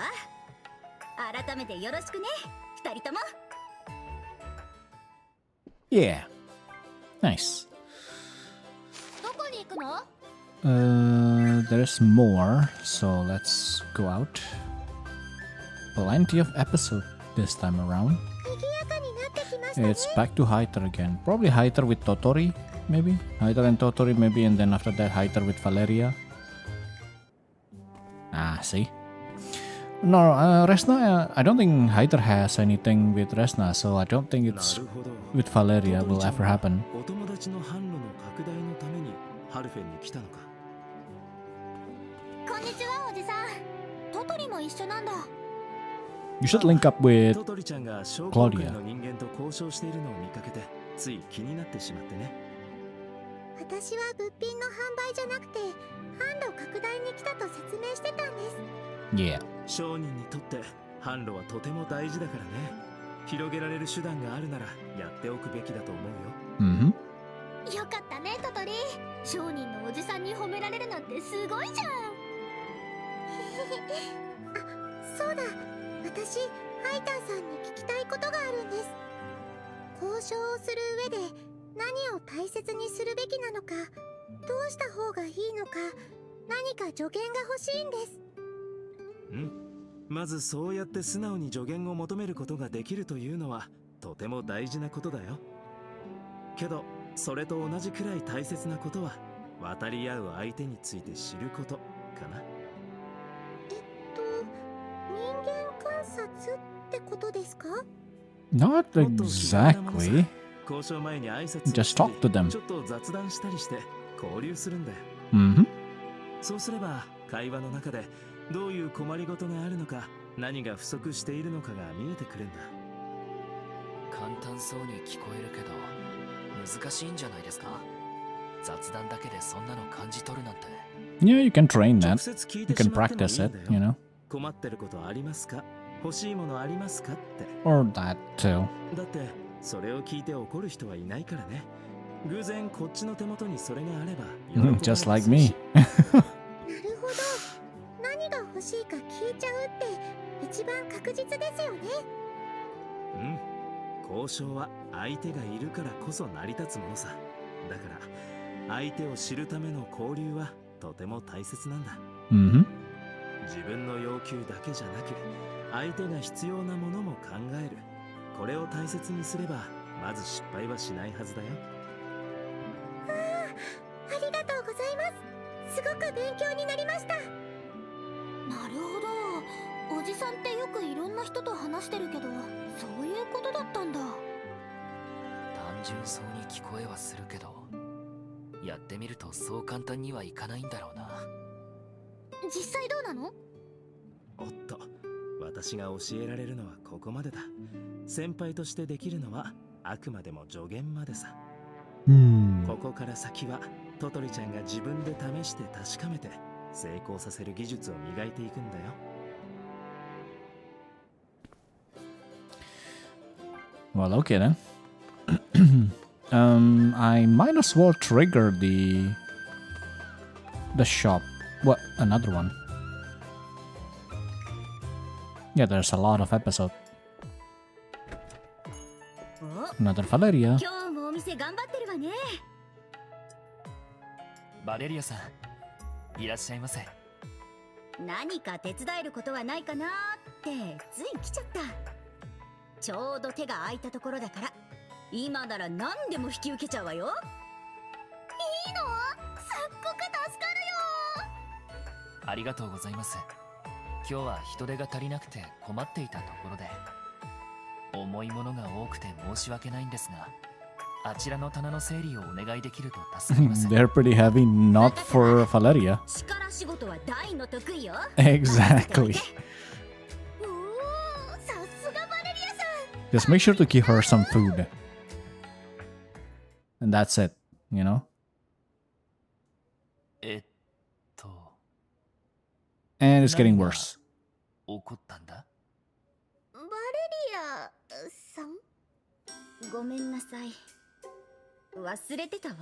改めてよろしくね、二人とも。 Yeah. Nice. どこに行くの？ There's more, so let's go out. Plenty of episode this time around. 賑やかになってきましたね。 It's back to Hyter again. Probably Hyter with Totori, maybe? Hyter and Totori, maybe, and then after that Hyter with Valeria. Ah, see? No, Resna, I don't think Hyter has anything with Resna, so I don't think it's なるほど。 with Valeria トトリ will ちゃん ever は happen. お友達の販路の拡大のためにハルフェンに来たのか。こんにちは、おじさん。トトリも一緒なんだ。 You should link up with トトリちゃんが商工 Claudia 会の人間と交渉しているのを見かけてつい気になってしまってね。私は物品の販売じゃなくて販路拡大に来たと説明してたんです。 yeah. 商人にとって販路はとても大事だからね。広げられる手段があるならやっておくべきだと思うよ。 Mm-hmm. よかったね、トトリ。商人のおじさんに褒められるなんてすごいじゃん。あ、そうだ。私、ハイターさんに聞きたいことがあるんです。交渉をする上で何を大切にするべきなのか、どうした方がいいのか、何か助言が欲しいんです。うん。まずそうやって素直に助言を求めることができるというのはとても大事なことだよ。けどそれと同じくらい大切なことは渡り合う相手について知ることかな。人間観察ってことですか？ Not もっと気軽なものさ。 exactly. 交渉前に挨拶を Just したり talk to them. ちょっと雑談したりして交流するんだよ。 Mm-hmm. そうすれば会話の中でどういう困りごとがあるのか、何が不足しているのかが見えてくるんだ。簡単そうに聞こえるけど難しいんじゃないですか。雑談だけでそんなの感じ取るなんて。 Yeah, you can train 直 that. 接聞い You て can しまってもいい practice んだ it, よ。 you know? 困ってることありますか？欲しいものありますかって。 Or that too. だってそれを聞いて怒る人はいないからね。偶然こっちの手元にそれがあれば喜ばれますし Just like me. 何が欲しいか聞いちゃうって一番確実ですよね。うん、交渉は相手がいるからこそ成り立つものさ。だから相手を知るための交流はとても大切なんだ。Mm-hmm. 自分の要求だけじゃなく相手が必要なものも考える。これを大切にすればまず失敗はしないはずだよ。ありがとうございます。すごく勉強になりました。なるほど。おじさんってよくいろんな人と話してるけど、そういうことだったんだ。単純そうに聞こえはするけど、やってみるとそう簡単にはいかないんだろうな。実際どうなの？おっと、私が教えられるのはここまでだ。先輩としてできるのはあくまでも助言までさ。ここから先はトトリちゃんが自分で試して確かめて成功させる技術を磨いていくんだよ。Well, okay then. I might as well trigger the shop. What? Another one? Yeah, there's a lot of episode. Another Valeria. 今日もお店頑張ってるわね。バレリアさん、いらっしゃいませ。何か手伝えることはないかなってつい来ちゃった。ちょうど手が空いたところだから、今なら何でも引き受けちゃうわよ。いいの？すっごく助かるよ。ありがとうございます。今日は人手が足りなくて困っていたところで、重いものが多くて申し訳ないんですが、あちらの棚の整理をお願いできると助かります。They're pretty heavy, not for Valeria. 力仕事は大の得意よ。Exactly. おお、さすがバレリアさん。 Just make sure to give her some food. And that's it, you know? And it's getting worse. 怒ったんだ。バレリアさん？ごめんなさい。忘れてたわ。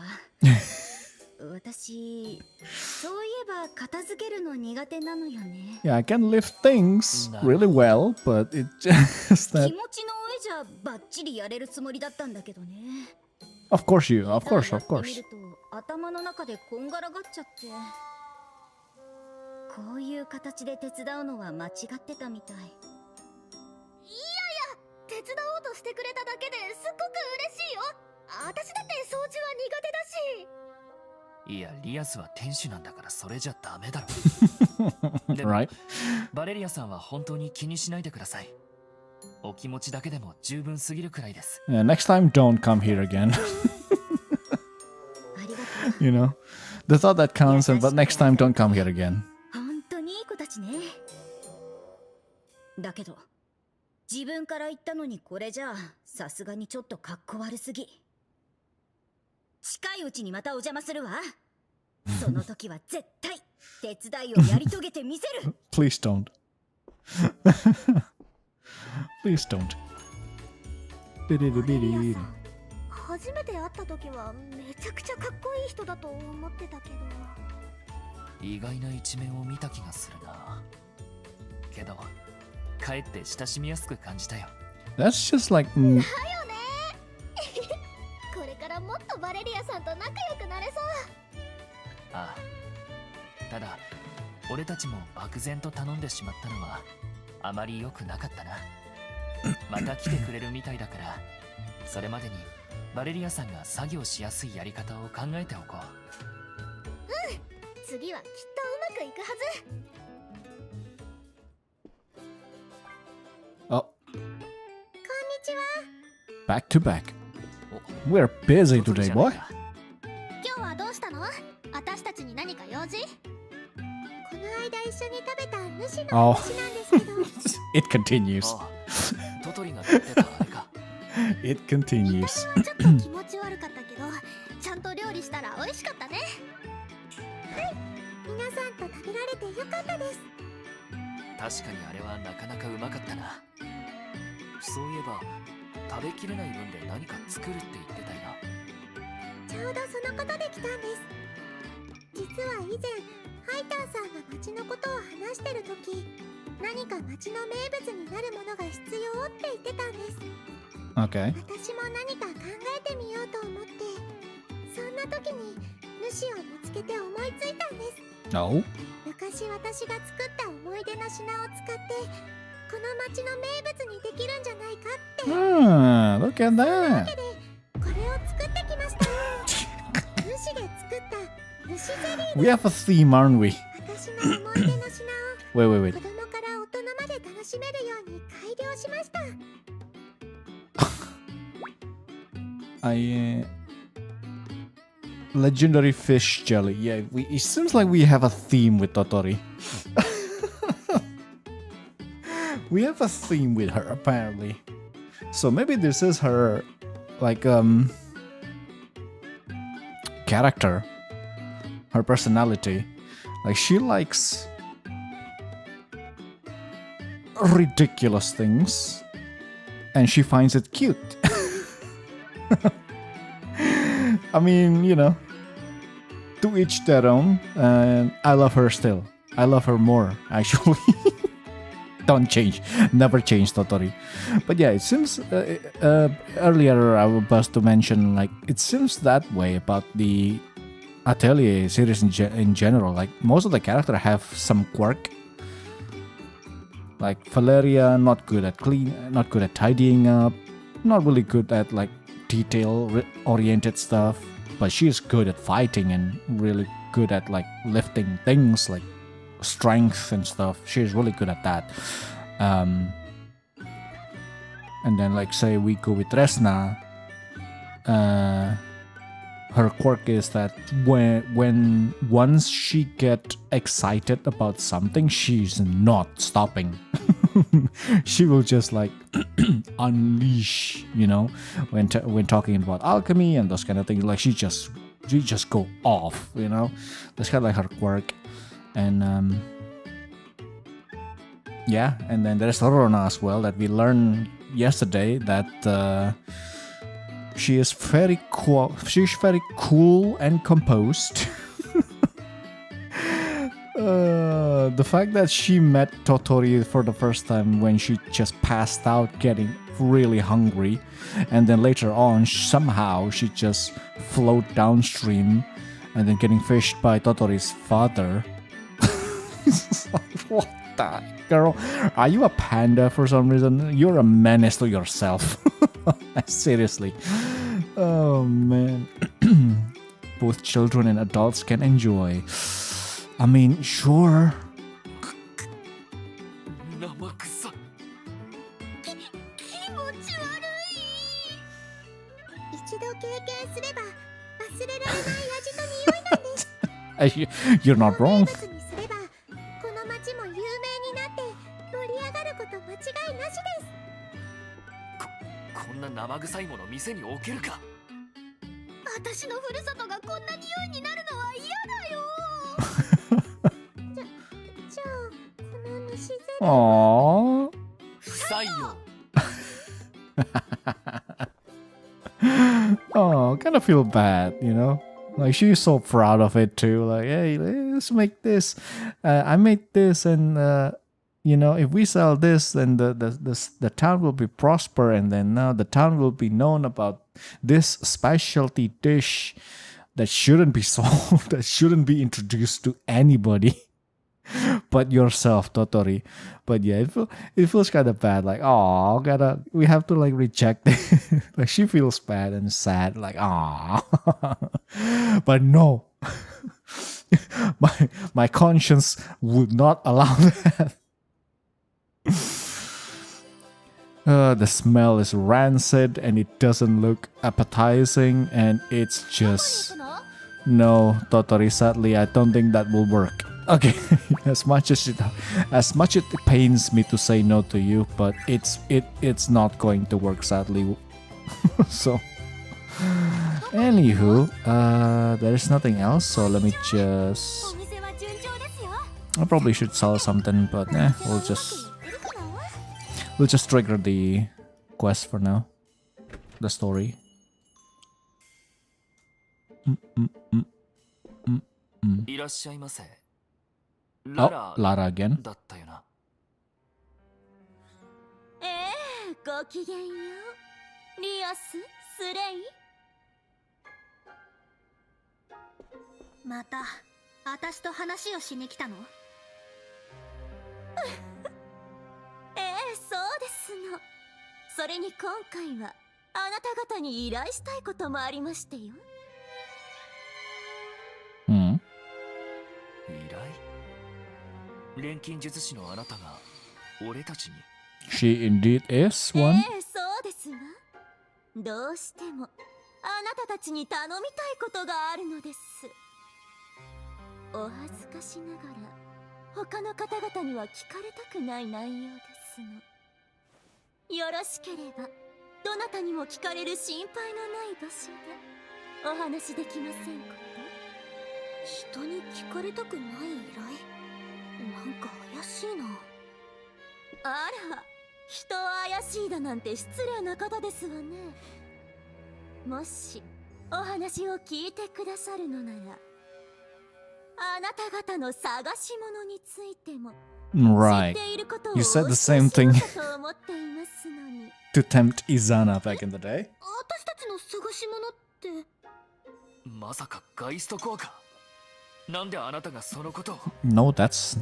私、そういえば片付けるの苦手なのよね。Yeah, I can lift things really well, but it just 気 that... 持ちの上じゃバッチリやれるつもりだったんだけどね。Of course you, of course, や of ってみ course. ると頭の中でこんがらがっちゃって。こういう形で手伝うのは間違ってたみたい。いやいや、手伝おうとしてくれただけですっごく嬉しいよ。私だって掃除は苦手だし。いや、リアスは天使なんだからそれじゃダメだろ。でも Right? バレリアさんは本当に気にしないでください。お気持ちだけでも十分すぎるくらいです。Yeah, next time, don't come here again. ありがとう。You know? The thought that counts, but next time, don't come here again. 本当にいい子たちね。だけど自分から言ったのにこれじゃあさすがにちょっとかっこ悪すぎ。近いうちにまたお邪魔するわ。その時は絶対手伝いをやり遂げてみせる。Please don't. Please don't. 初めて会った時はめちゃくちゃかっこいい人だと思ってたけど。意外な一面を見た気がするな。けどかえって親しみやすく感じたよ。 That's just like... だよね。これからもっとバレリアさんと仲良くなれそう。ああ、ただ俺たちも漠然と頼んでしまったのはあまり良くなかったな。また来てくれるみたいだから、それまでにバレリアさんが作業しやすいやり方を考えておこう。次はきっとうまくいくはず。 Oh, こんにちは。 back to back. We're busy today, boy. 今日はどうしたの？私たちに何か用事？この間一緒に食べた主の話なんですけど。It continues. ああ、トトリが言ってたあれか。It continues. 見た目はちょっと気持ち悪かったけど、ちゃんと料理したら美味しかったね。はい、皆さんと食べられてよかったです。確かにあれはなかなかうまかったな。そういえば食べきれない分で何か作るって言ってたよな。ちょうどそのことで来たんです。実は以前ハイターさんが町のことを話ししてる時、何か町の名物になるものが必要って言ってたんです。 Okay. 私も何か考えてみようと思って、そんな時に主を見つけて思いついたんです。 Oh. 昔私が作った思い出の品を使って、この町の名物にできるんじゃないかって。 Look at that. これを作ってきました。主で作った主ゼリー。 We have a theme, aren't we? 私の思い出の品を Wait. 子供から大人まで楽しめるように改良しました。 Legendary fish jelly. Yeah, it seems like we have a theme with Totori. We have a theme with her apparently. So maybe this is her like character, her personality. Like she likes ridiculous things and she finds it cute. I mean, you know, to each their own. And I love her still. I love her more, actually. Don't change. Never change, Totori. But yeah, it seems earlier I was about to mention, like, it seems that way about the Atelier series in general. Like, most of the characters have some quirk. Like Valeria, not good at not good at tidying up, not really good at like detail-oriented stuff, but she's good at fighting and really good at like lifting things like strength and stuff. She's really good at that. And then like say we go with Resna, her quirk is that when once she get excited about something, she's not stopping. She will just like unleash, you know, when talking about alchemy and those kind of things. Like she just go off, you know. That's kind of like her quirk. And yeah, and then there's Rorona as well that we learned yesterday that she is very cool. She's very cool and composed. The fact that she met Totori for the first time when she just passed out getting really hungry, and then later on somehow she just float downstream and then getting fished by Totori's father. What the girl? Are you a panda for some reason? You're a menace to yourself. Seriously. Oh man. Both children and adults can enjoy. I mean, sure. 気持ち悪い。一度経験すれば忘れられない味と匂いなんです。You're not wrong. 名物にすればこの町も有名になって盛り上がること間違いなしです。こんな生臭いもの店に置けるか。私のふるさとがこんな匂いになるのは嫌だよ。じゃあこの虫ゼリー。Aww. 不採用。Oh, kind of feel bad, you know? Like she's so proud of it too. Like, hey, let's make this. I made this, and you know, if we sell this, then the town will be prosper, and then now the town will be known about this specialty dish that shouldn't be sold, that shouldn't be introduced to anybody but yourself, Totori. But yeah, it feels kind of bad. Like, oh, we have to like reject it. Like she feels bad and sad. Like, ah, but no, my conscience would not allow that. The smell is rancid and it doesn't look appetizing, and it's just no, Totori. Sadly, I don't think that will work. Okay, as much it pains me to say no to you, but it's not going to work, sadly. So, anywho, there is nothing else. So let me just. I probably should sell something, but we'll just trigger the quest for now. The story. いらっしゃいませ。Oh, Lara again. だったよな。ごきげんよう。リアス、スレイ。また私と話をしに来たの？そうですの。それに今回はあなた方に依頼したいこともありましてよ。Hmm. 依頼？錬金術師のあなたが俺たちに？ She indeed is one. そうですわ。どうしてもあなたたちに頼みたいことがあるのです。お恥ずかしながら他の方々には聞かれたくない内容ですの。よろしければどなたにも聞かれる心配のない場所でお話できませんか？人に聞かれたくない依頼？なんか怪しいな。あら、人を怪しいだなんて失礼な方ですわね。もしお話を聞いてくださるのなら、あなた方の探し物についても Right. 知っていることを You お said 教え the し same よ thing うかと思っていますのに。to tempt Izana back in the day. 私たちの探し物って。まさかガイストコアか？なんであなたがそのことを？ No, that's.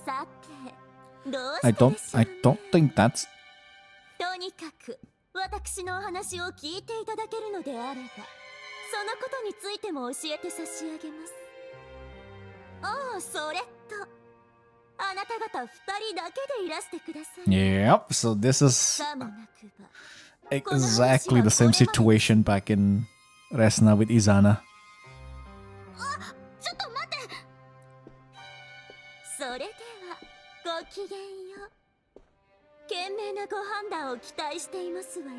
さて、どう I してで don't. しょう I ね。 don't think that's. とにかく私のお話を聞いていただけるのであれば、そのことについても教えて差し上げます。ああ、それとあなた方二人だけでいらしてください。 Yep. So this is さもなくば exactly the same situation back in Resna with Izana. ちょっと待って。それではごきげんよう。賢明なご判断を期待していますわよ。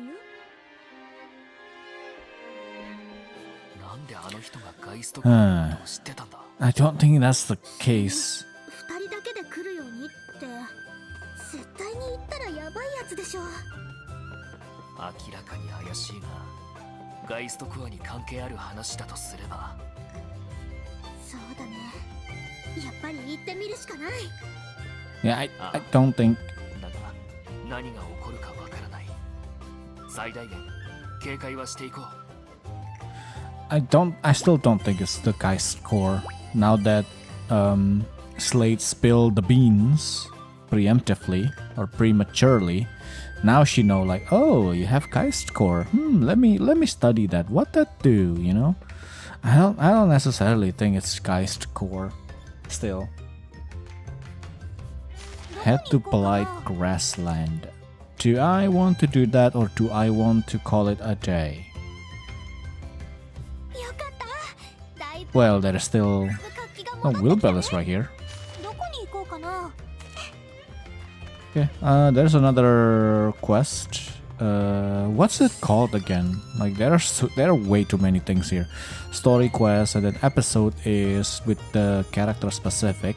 なんであの人がガイストコアのことを知ってたんだ？ I don't think that's the case. 二人だけで来るようにって絶対に言ったらやばいやつでしょ。明らかに怪しいが、ガイストコアに関係ある話だとすれば。そうだね。やっぱり行ってみるしかない。 Yeah, I don't think. だが何が起こるかわからない。最大限警戒はしていこう。I still don't think it's the Geist core. Now that Slade spilled the beans preemptively or prematurely, now she know like, oh, you have Geist core. Let me study that. What that do? You know, I don't necessarily think it's Geist core. Still, head to polite grassland. Do I want to do that or do I want to call it a day? よかった。だいぶ Well, there is still 活気が oh, 戻ってきた Wilbell ね。 is right here. どこに行こうかな。 Okay, there's another quest. What's it called again? Like there are way too many things here. Story quest and then episode is with the character specific.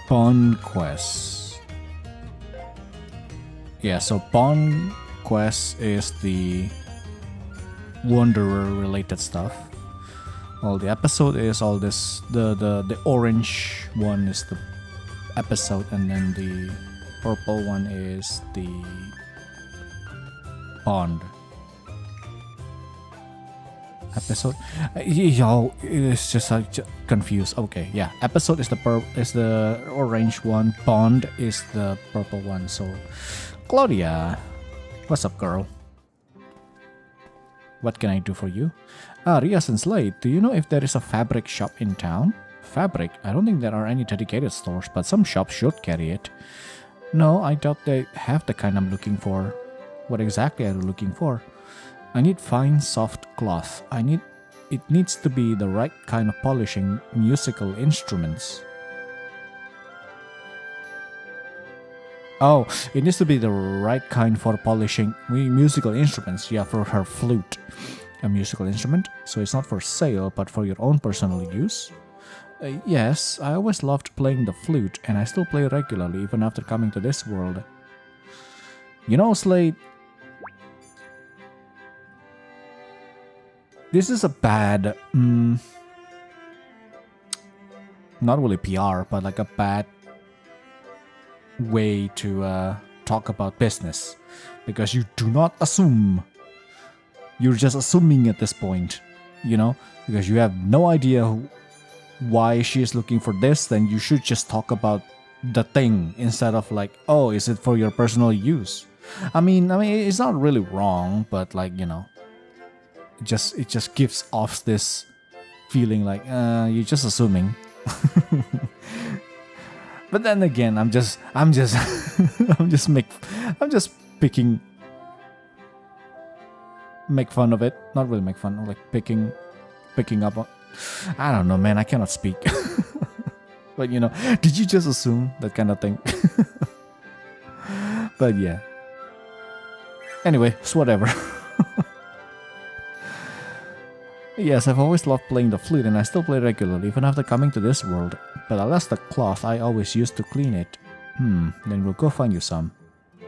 Pawn quest. Yeah, so pawn quest is the wanderer related stuff. Well, the episode is all this. The orange one is the episode, and then the purple one is the bond episode. Y'all, it's just like confused. Okay, yeah, episode is the orange one. Bond is the purple one. So, Claudia, what's up, girl? What can I do for you? Rias and Slade, do you know if there is a fabric shop in town? Fabric? I don't think there are any dedicated stores, but some shops should carry it. No, I doubt they have the kind I'm looking for. What exactly are you looking for? I need fine, soft cloth. It needs to be the right kind of polishing musical instruments. Oh, it needs to be the right kind for polishing musical instruments. Yeah, for her flute. A musical instrument, so it's not for sale, but for your own personal use? Yes, I always loved playing the flute, and I still play regularly even after coming to this world. You know, Slade, this is a bad, not really PR, but like a bad way to talk about business, because you do not assume. You're just assuming at this point, you know, because you have no idea why she is looking for this. Then you should just talk about the thing instead of like, oh, is it for your personal use? I mean, it's not really wrong, but like, you know, it just gives off this feeling like you're just assuming. But then again, I'm just picking. Make fun of it. Not really make fun, like picking up on. I don't know, man. I cannot speak. But you know, did you just assume that kind of thing? But yeah. Anyway, it's whatever. Yes, I've always loved playing the flute, and I still play regularly, even after coming to this world. But I lost the cloth I always used to clean it. Then we'll go find you some.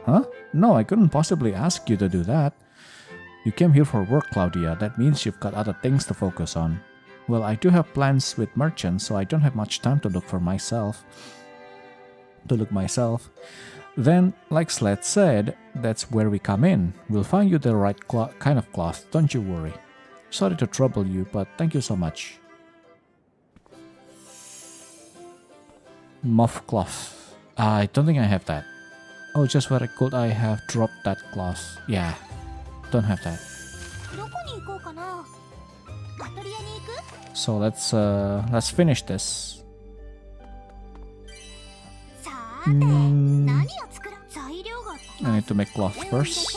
Huh? No, I couldn't possibly ask you to do that. You came here for work, Claudia. That means you've got other things to focus on. Well, I do have plans with merchants, so I don't have much time to look myself. Then, like Sled said, that's where we come in. We'll find you the right kind of cloth, don't you worry. Sorry to trouble you, but thank you so much. Muff cloth. I don't think I have that. Oh, just very could I have dropped that cloth? Yeah. Don't have that. So let's finish this. I need to make cloth first.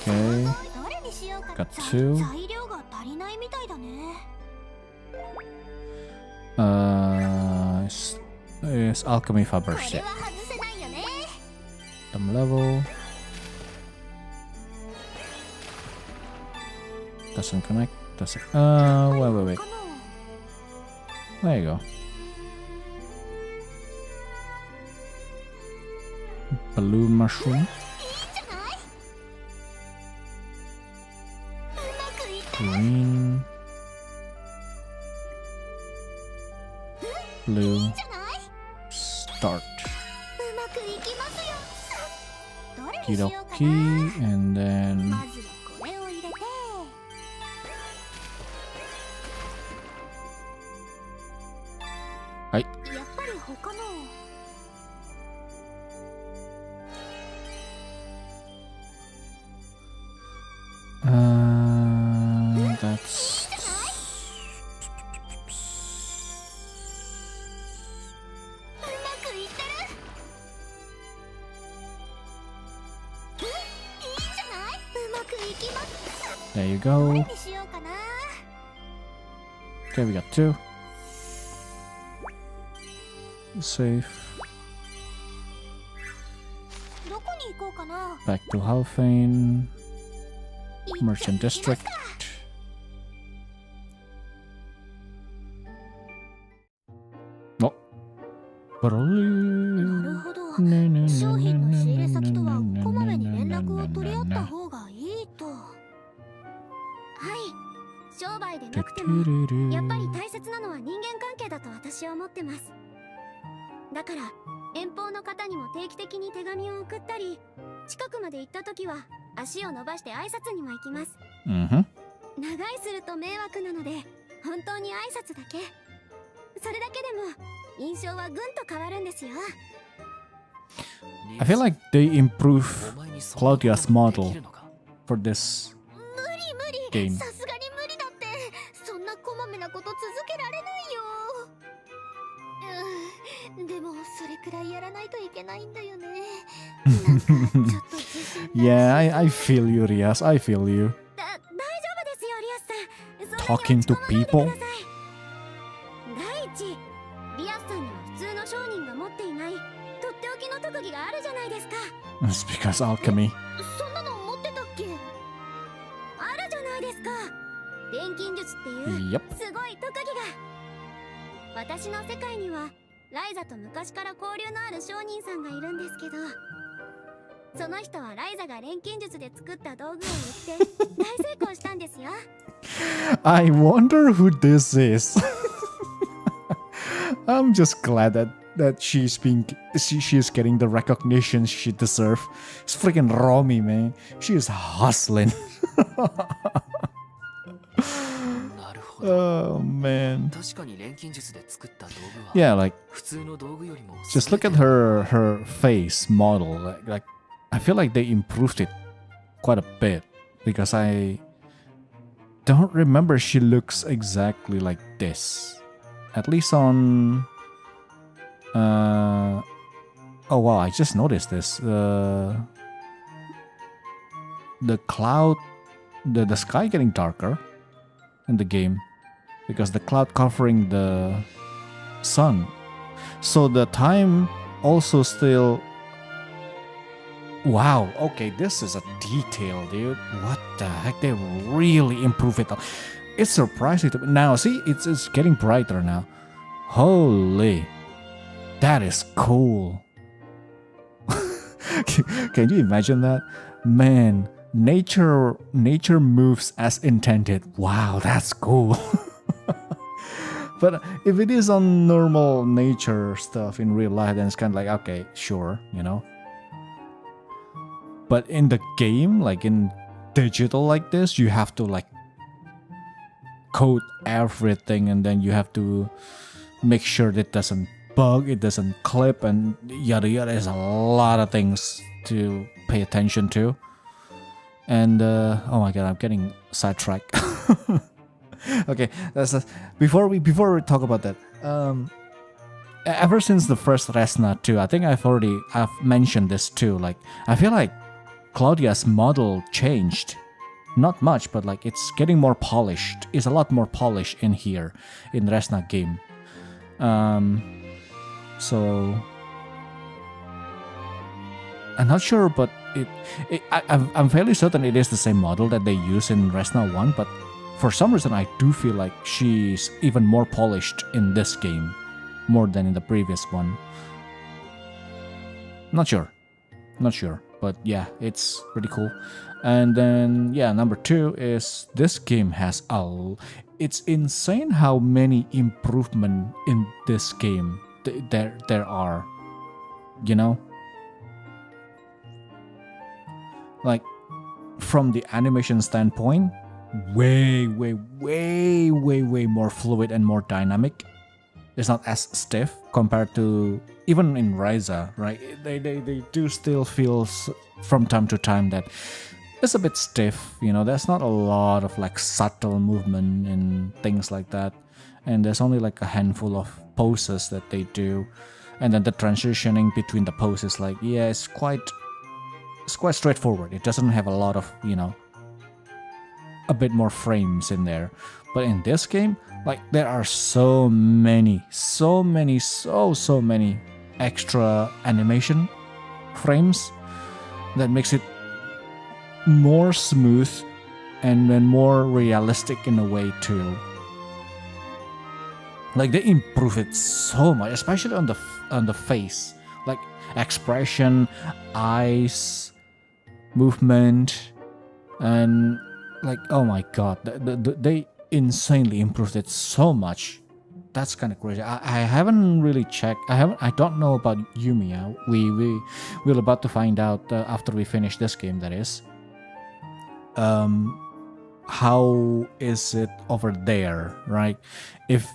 Okay, got two. It's alchemy Fabership. Some level. Doesn't connect. Doesn't. Wait. There you go. Blue mushroom. Green. Blue. Start. Kidoki, and then right. That's there you go. Okay, we got two. Save. Back to Halfane. Merchant District. Oh. なるほど。商品の仕入れ先とはこまめに連絡を取り合った方がいいと。はい。商売でなくてもやっぱり大切なのは人間関係だと私は思ってます。だから遠方の方にも定期的に手紙を送ったり、近くまで行った時は足を伸ばして挨拶にも行きます。長居すると迷惑なので本当に挨拶だけ。それだけでも印象はぐんと変わるんですよ。I feel like they improve Claudia's model for this game. さすがに無理だって。そんなこまめなこと続けられないよ。でもそれくらいやらないといけないんだよね。なんかちょっと自信ない。Yeah, I feel you, Rias. I feel you. 大丈夫ですよ、リアスさん。 Talking to people. 第一、リアスさんには普通の商人が持って It's because alchemy. そんなの持ってたっけ？あるじゃないですか。錬金術っていう Yep. すごい特技が。私の世界にはライザと昔から交流のある商人さんがいるんですけど、その人はライザが錬金術で作った道具を売って大成功したんですよ。I wonder who this is. I'm just glad that she's getting the recognition she deserves. It's freaking Romy, man. She is hustling. なるほど。 Oh man. 確かに錬金術で作った道具は Yeah, like 普通の道具よりも just look at her face model. Like I feel like they improved it quite a bit because I don't remember she looks exactly like this. At least on oh wow, I just noticed this. The cloud, the sky getting darker in the game because the cloud covering the sun. So the time also still. Wow, okay, this is a detail, dude. What the heck? They really improve it. It's surprising to me. Now, see, it's getting brighter now. Holy, that is cool. Can you imagine that? Man, nature moves as intended. Wow, that's cool. But if it is on normal nature stuff in real life, then it's kind of like, okay, sure, you know. But in the game, like in digital like this, you have to like code everything, and then you have to make sure that it doesn't bug, it doesn't clip, and yada yada. There's a lot of things to pay attention to. And oh my god, I'm getting sidetracked. Okay, before we talk about that. Ever since the first Resna 2, I think I've mentioned this too. Like I feel like Claudia's model changed. Not much, but like it's getting more polished. It's a lot more polished in here in Resna game. So I'm not sure, but I'm fairly certain it is the same model that they use in Resna 1, but for some reason I do feel like she's even more polished in this game, more than in the previous one. Not sure, but yeah, it's pretty cool. And then yeah, number 2 is this game has it's insane how many improvement in this game there are, you know, like from the animation standpoint, way more fluid and more dynamic. It's not as stiff compared to even in Ryza, right? They do still feel from time to time that it's a bit stiff, you know. There's not a lot of like subtle movement and things like that, and there's only like a handful of poses that they do, and then the transitioning between the poses, like yeah, it's quite straightforward. It doesn't have a lot of, you know, a bit more frames in there. But in this game, like there are so many extra animation frames that makes it more smooth and then more realistic in a way too. Like they improve it so much, especially on the face, like expression, eyes, movement, and like oh my god, they insanely improved it so much. That's kind of crazy. I haven't really checked. I don't know about Yumiya. We're about to find out after we finish this game. That is. How is it over there, right? If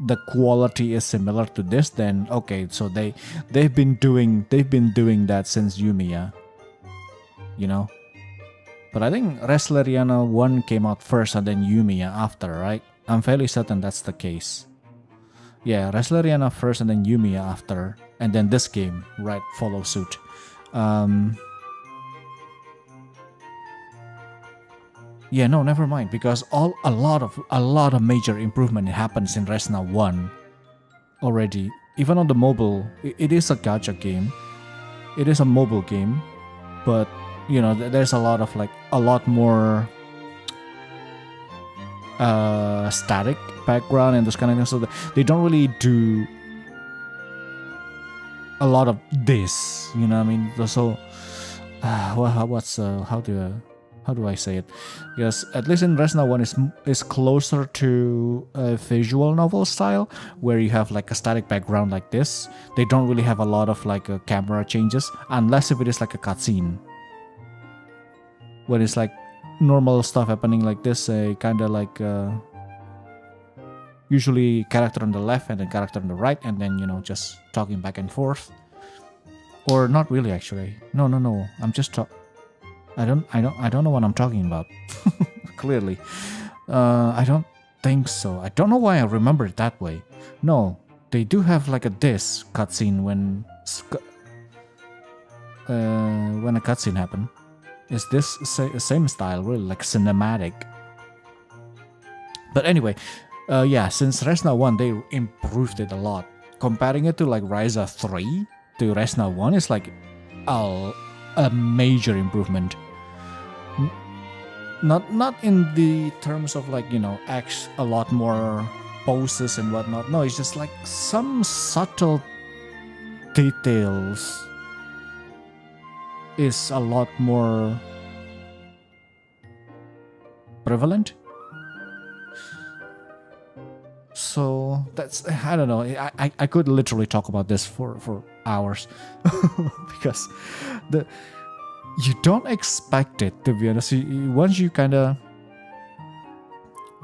the quality is similar to this, then okay. So they've been doing that since Yumiya, you know. But I think Resleriana 1 came out first and then Yumiya after, right? I'm fairly certain that's the case. Yeah, Resleriana first and then Yumiya after, and then this game, right, follow suit. Yeah, no, never mind, because a lot of major improvement happens in Resna 1 already. Even on the mobile, it is a gacha game. it is a mobile game, but you know, there's a lot of like a lot more static background and this kind of thing, so they don't really do a lot of this, you know what I mean? So how do I say it? Because at least in Resna 1 is closer to a visual novel style, where you have like a static background like this. They don't really have a lot of like camera changes, unless if it is like a cutscene, when it's like normal stuff happening like this, kind of like usually character on the left and then character on the right, and then, you know, just talking back and forth. Or not really, actually. No. I'm just I don't know what I'm talking about. Clearly. I don't think so. I don't know why I remember it that way. No, they do have like a this cutscene when a cutscene happened. Is this same style, really, like cinematic? But anyway, yeah, since Resna 1, they improved it a lot. Comparing it to like Rias III to Resna 1 is like a major improvement. Not in the terms of like, you know, a lot more poses and whatnot. No, it's just like some subtle details is a lot more prevalent. So that's, I don't know, I could literally talk about this for hours because you don't expect it, to be honest. Once you kind of,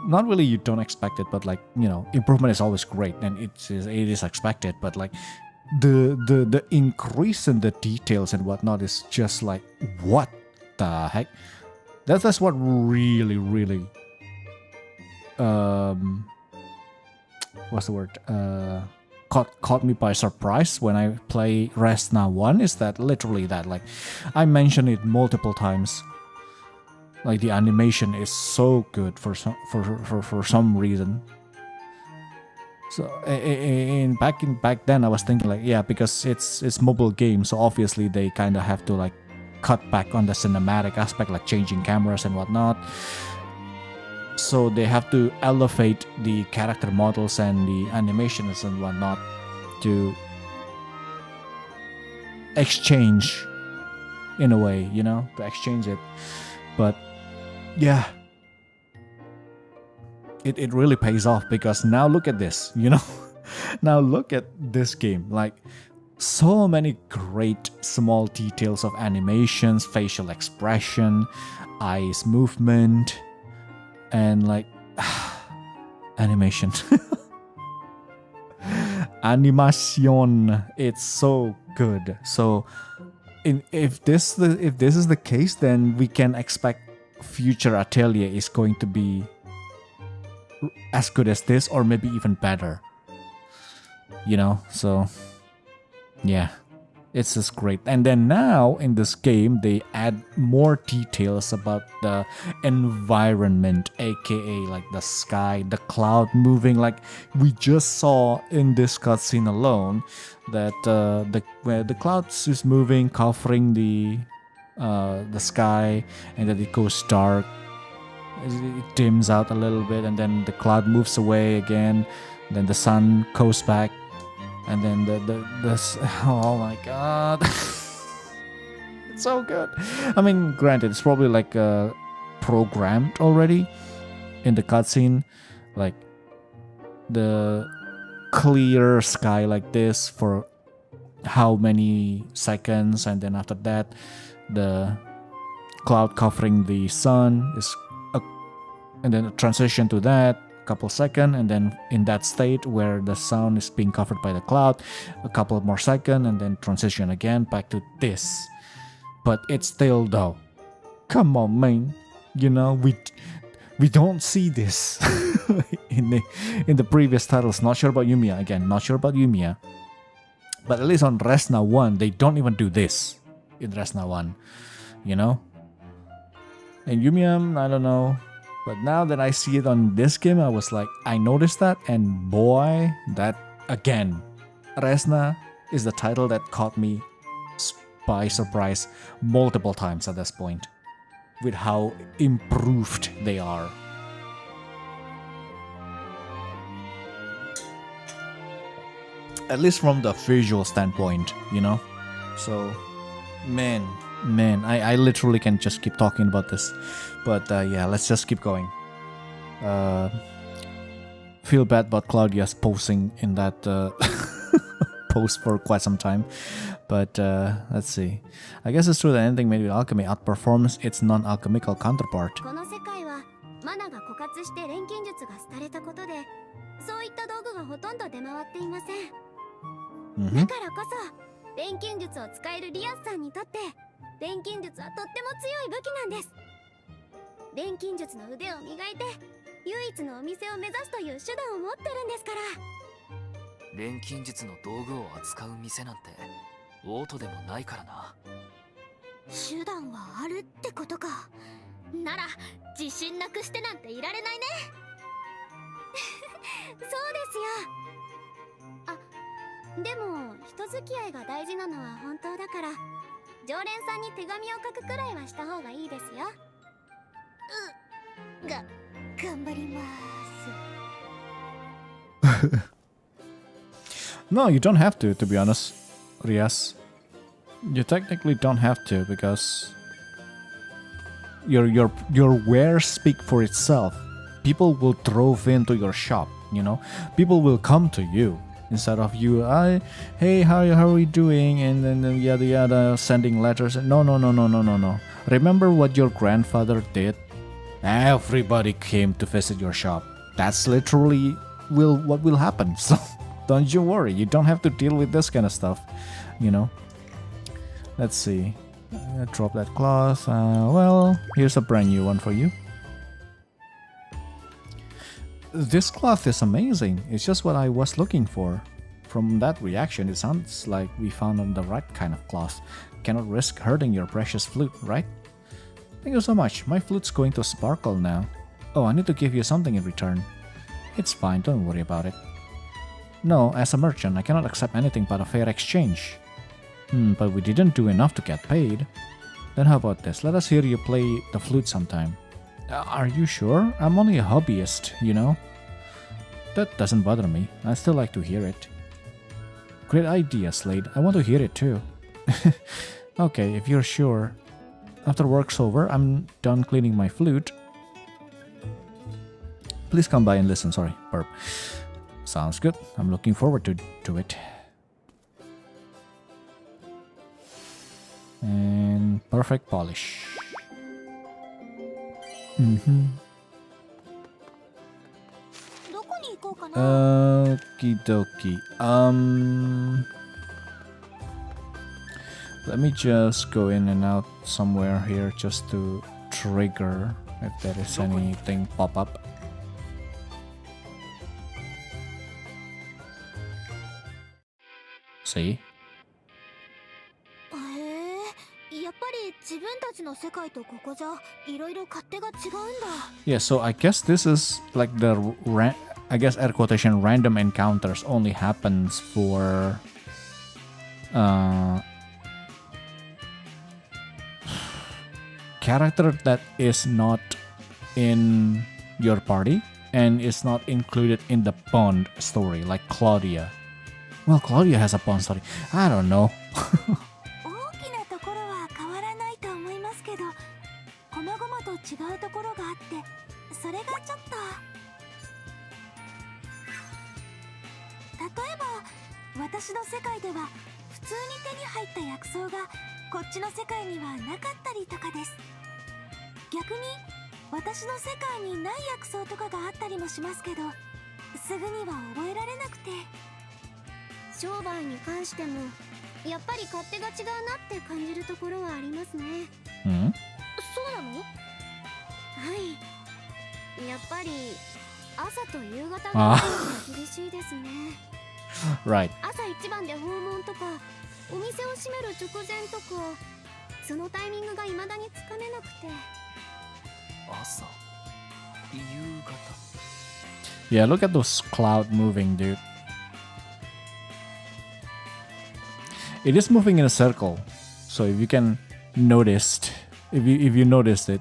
not really you don't expect it, but like, you know, improvement is always great and it is expected, but like the increase in the details and whatnot is just like, what the heck? That's what really what's the word, caught me by surprise when I play Resna 1, is that literally that, like, I mentioned it multiple times, like the animation is so good for some reason. So back then I was thinking like, yeah, because it's mobile game, so obviously they kind of have to like cut back on the cinematic aspect, like changing cameras and whatnot. So they have to elevate the character models and the animations and whatnot to exchange, in a way, you know, to exchange it. But yeah, it really pays off, because now look at this, you know. Now look at this game, like so many great small details of animations, facial expression, eyes movement, and like animation. Animation, it's so good. So if this is the case, then we can expect future Atelier is going to be as good as this, or maybe even better, you know. So yeah, it's just great. And then now in this game they add more details about the environment, aka like the sky, the cloud moving. Like we just saw in this cutscene alone that where the clouds is moving, covering the sky, and then it goes dark, it dims out a little bit, and then the cloud moves away again, then the sun goes back, and then the oh my god. It's so good. I mean, granted, it's probably like programmed already in the cutscene, like the clear sky like this for how many seconds, and then after that the cloud covering the sun is and then a transition to that couple seconds, and then in that state where the sun is being covered by the cloud, a couple more seconds, and then transition again back to this. But it's still, though, come on, man, you know, we don't see this in the previous titles. Not sure about Yumiya, again, not sure about Yumiya, but at least on Resna 1 they don't even do this in Resna 1, you know. And Yumiya, I don't know. But now that I see it on this game, I was like, I noticed that, and boy, that again, Resna is the title that caught me by surprise multiple times at this point with how improved they are. At least from the visual standpoint, you know? So, man, I literally can just keep talking about this. But yeah, let's just keep going. Feel bad about Claudia's posing in that post for quite some time. But let's see. I guess it's true that anything made with alchemy outperforms its non-alchemical counterpart. この世界はマナが枯渇して錬金術が廃れたことで、そういった道具がほとんど出回っていません。だからこそ錬金術を使えるリアスさんにとって錬金術はとっても強い武器なんです。錬金術の腕を磨いて唯一のお店を目指すという手段を持ってるんですから。錬金術の道具を扱う店なんてオートでもないからな。手段はあるってことか。なら自信なくしてなんていられないね。そうですよ。あ、でも人付き合いが大事なのは本当だから、常連さんに手紙を書くくらいはした方がいいですよ。頑張ります。No, you don't have to be honest, Rias. You technically don't have to because your wares speak for itself. People will drove into your shop, you know. People will come to you instead of you. Hey, how are we doing? And then yada yada, sending letters. No. Remember what your grandfather did? Everybody came to visit your shop. That's literally what will happen. So don't you worry. You don't have to deal with this kind of stuff, you know. Let's see. Drop that cloth. Well, here's a brand new one for you. This cloth is amazing. It's just what I was looking for. From that reaction, it sounds like we found the right kind of cloth. Cannot risk hurting your precious flute, right? Thank you so much. My flute's going to sparkle now. Oh, I need to give you something in return. It's fine, don't worry about it. No, as a merchant, I cannot accept anything but a fair exchange. But we didn't do enough to get paid. Then how about this? Let us hear you play the flute sometime. Are you sure? I'm only a hobbyist, you know? That doesn't bother me. I still like to hear it. Great idea, Slade. I want to hear it too. Okay, if you're sure. After work's over, I'm done cleaning my flute. Please come by and listen. Sorry, burp. Sounds good. I'm looking forward to it. And perfect polish. Okie dokie. Let me just go in and out somewhere here just to trigger if there is anything pop up. See? Yeah, so I guess this is like the air quotation random encounters only happens for character that is not in your party and is not included in the Bond story, like Claudia. Well, Claudia has a Bond story. I don't know. Right. Yeah, look at those clouds moving, dude. It is moving in a circle. So if you can noticed, if you noticed it,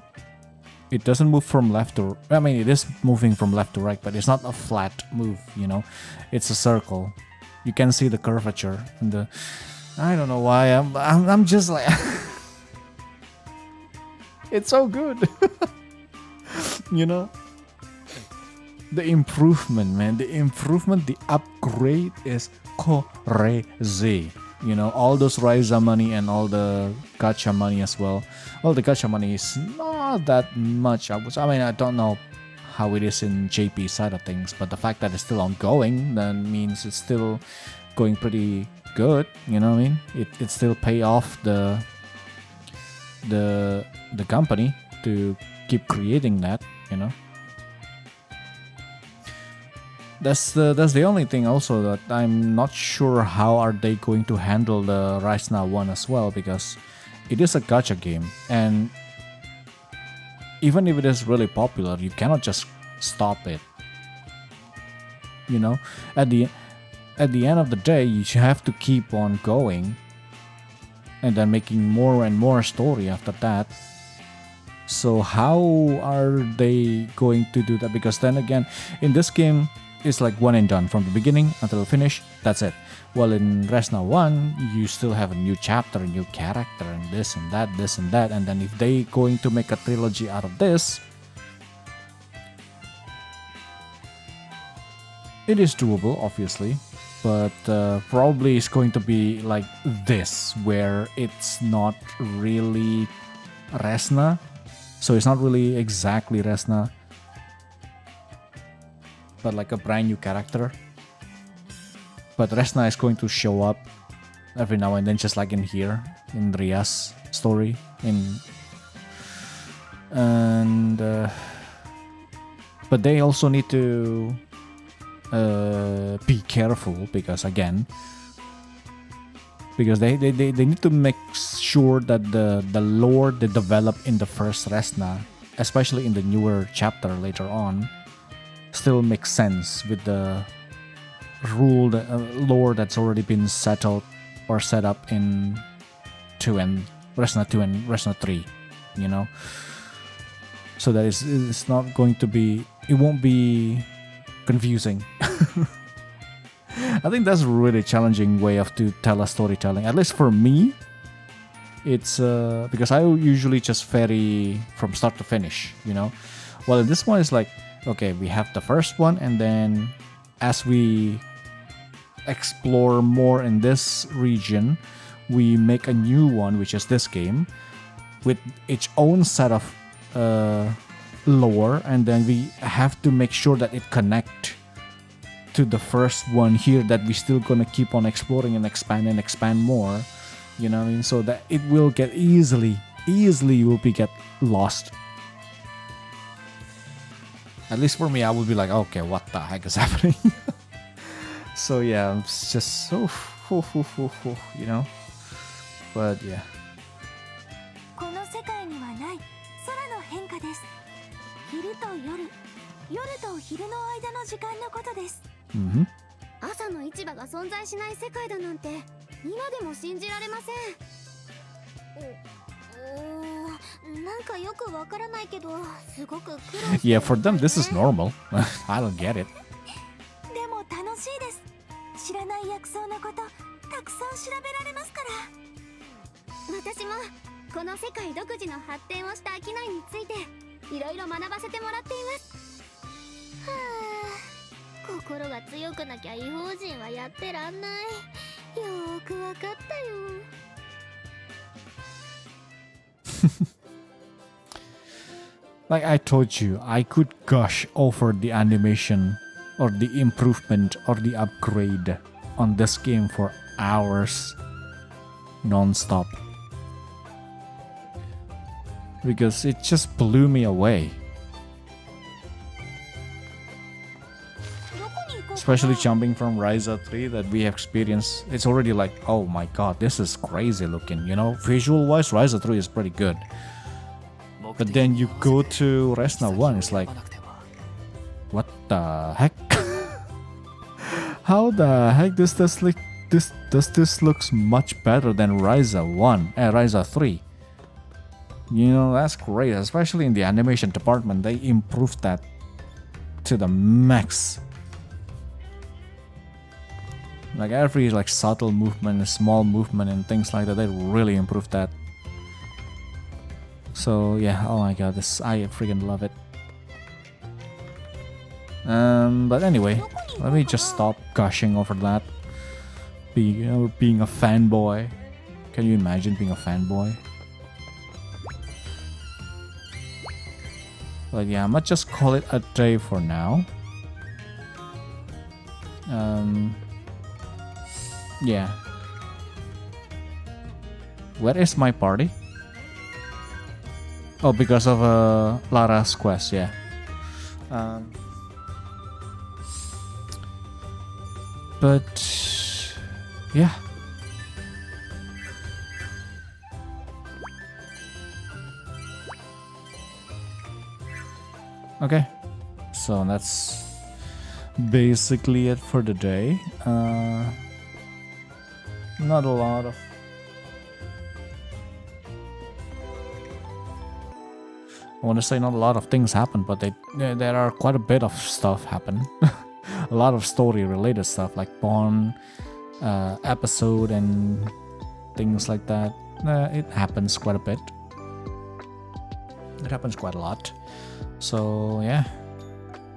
it doesn't move from left to. I mean, it is moving from left to right, but it's not a flat move. You know, it's a circle. You can see the curvature and the. I don't know why I'm just like. It's so good. You know. The improvement, man. The improvement, the upgrade is crazy. You know, all those Rias money and all the gacha money as well. Well, the gacha money is not that much. I mean, I don't know how it is in JP side of things, but the fact that it's still ongoing, then means it's still going pretty good. You know what I mean? It still pay off the company to keep creating that. You know. That's the only thing also that I'm not sure how are they going to handle the Rias I one as well, because it is a gacha game, and even if it is really popular, you cannot just stop it. You know, at the end of the day, you have to keep on going, and then making more and more story after that. So how are they going to do that? Because then again, in this game, it's like one and done from the beginning until the finish. That's it. Well, in Rias I 1, you still have a new chapter, a new character, and this and that, and then if they going to make a trilogy out of this, it is doable, obviously, but probably it's going to be like this, where it's not really Resna, so it's not really exactly Resna, but like a brand new character. But Resna is going to show up every now and then, just like in here, in Rias story. But they also need to be careful, because again, they need to make sure that the lore they develop in the first Resna, especially in the newer chapter later on, still makes sense with the lore that's already been settled or set up in Resna 2 and Resna 3, you know. So that it's not going to be, it won't be confusing. I think that's a really challenging way to tell a storytelling. At least for me, it's because I usually just vary from start to finish, you know. Well, this one is like, okay, we have the first one, and then as we explore more in this region, we make a new one, which is this game, with its own set of lore, and then we have to make sure that it connect to the first one here, that we still gonna keep on exploring and expand more, you know what I mean? So that it will get easily will be get lost. At least for me, I would be like, okay, what the heck is happening? So yeah, it's just so, you know. But yeah. この世界にはない空の変化です。昼と夜、夜と昼の間の時間のことです。朝の市場が存在しない世界だなんて今でも信じられません。なんかよくわからないけど、すごく苦労してる。Yeah, for them this is normal. I don't get it. でも楽しいです。知らない薬草のこと、たくさん調べられますから。私もこの世界独自の発展をした商いについていろいろ学ばせてもらっています。はあ、心が強くなきゃ異邦人はやってらんない。よーくわかったよ。Like I told you, I could gush over the animation or the improvement or the upgrade on this game for hours non-stop, because it just blew me away. Especially jumping from Rias 3 that we have experienced, it's already like, oh my god, this is crazy looking, you know. Visual wise, Rias 3 is pretty good. But then you go to Rias I 1, it's like, what the heck? How the heck does this this looks much better than Rias I, Rias III. You know, that's great, especially in the animation department. They improved that to the max. Like every like subtle movement, small movement and things like that, they really improved that. So yeah, oh my god, this I freaking love it. But anyway, let me just stop gushing over that. Being a fanboy. Can you imagine being a fanboy? But yeah, I might just call it a day for now. Yeah. Where is my party? Oh, because of Lara's quest, yeah. But yeah. Okay, so that's basically it for the day. Not a lot of I want to say not a lot of things happen, but there are quite a bit of stuff happen. A lot of story related stuff like Bond episode and things like that. It happens quite a bit. It happens quite a lot. So yeah,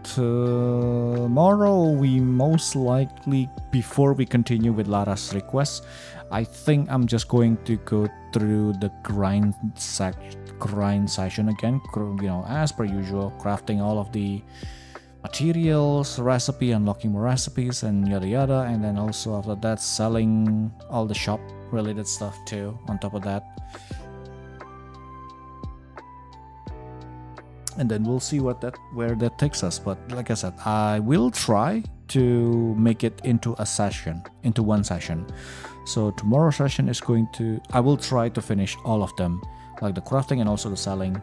tomorrow we most likely, before we continue with Lara's request, I think I'm just going to go through the grind session again, you know, as per usual, crafting all of the materials, recipe, unlocking more recipes and yada yada, and then also after that selling all the shop related stuff too on top of that. And then we'll see where that takes us. But like I said, I will try to make it into one session. So tomorrow's session is I will try to finish all of them, like the crafting and also the selling.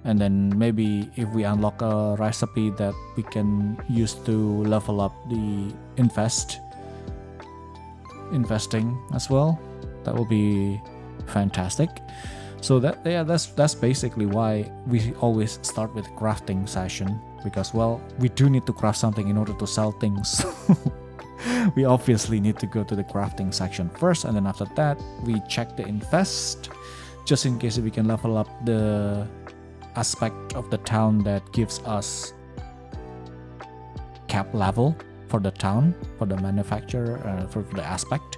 And then maybe if we unlock a recipe that we can use to level up the investing as well, that will be fantastic. So that's basically why we always start with crafting session, because well, we do need to craft something in order to sell things. We obviously need to go to the crafting section first, and then after that we check the invest, just in case we can level up the aspect of the town that gives us cap level for the town, for the manufacturer, for the aspect.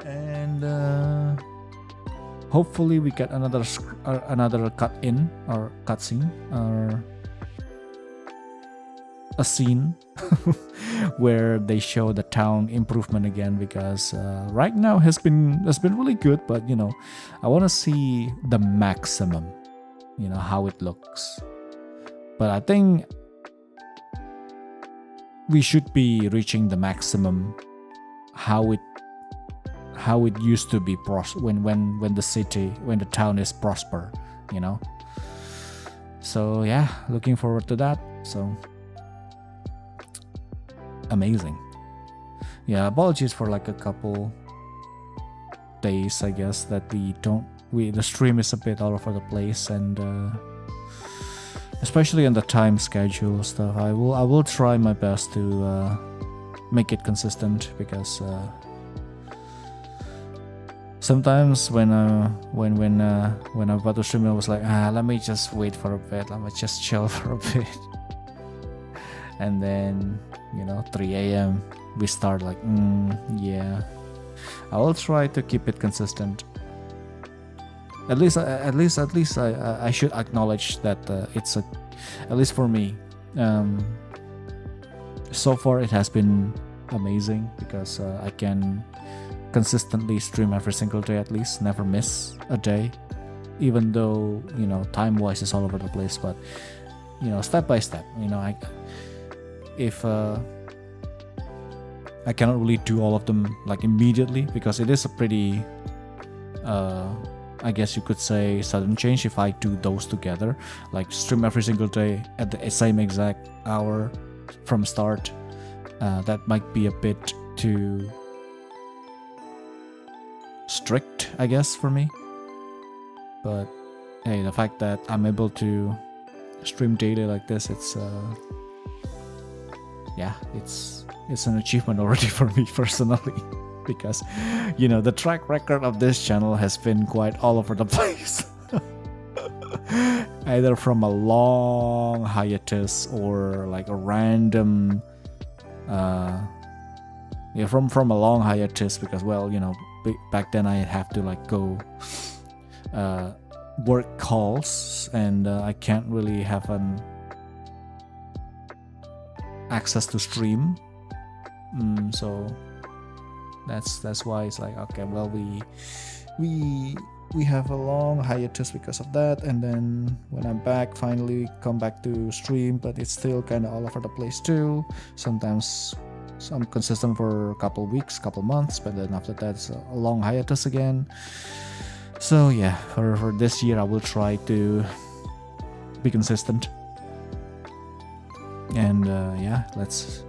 And hopefully we get another cut-in or cutscene or a scene where they show the town improvement again, because right now has been really good, but you know, I want to see the maximum, you know, how it looks. But I think we should be reaching the maximum how it used to be when the town is prosper, you know. So yeah, looking forward to that. So amazing. Yeah, apologies for like a couple days, I guess, that the stream is a bit all over the place, and especially on the time schedule stuff. I will try my best to make it consistent, because sometimes when I'm about to stream, I was like, let me just wait for a bit, let me just chill for a bit. And then, you know, 3 a.m. we start like, yeah. I will try to keep it consistent. At least I should acknowledge that it's at least for me. So far it has been amazing, because I can consistently stream every single day, at least never miss a day, even though, you know, time wise is all over the place. But you know, step by step, you know, if I cannot really do all of them like immediately, because it is a pretty I guess you could say sudden change if I do those together, like stream every single day at the same exact hour from start. That might be a bit too strict, I guess, for me. But hey, the fact that I'm able to stream daily like this, it's it's an achievement already for me personally. Because, you know, the track record of this channel has been quite all over the place. Either from a long hiatus or like a random from a long hiatus, because, well, you know, back then I have to like go work calls, and I can't really have an access to stream, so that's why it's like, okay, well, we have a long hiatus because of that, and then when I'm back, finally come back to stream, but it's still kind of all over the place too. Sometimes I'm consistent for a couple weeks, couple months, but then after that it's a long hiatus again. So yeah, for this year I will try to be consistent, and yeah, let's.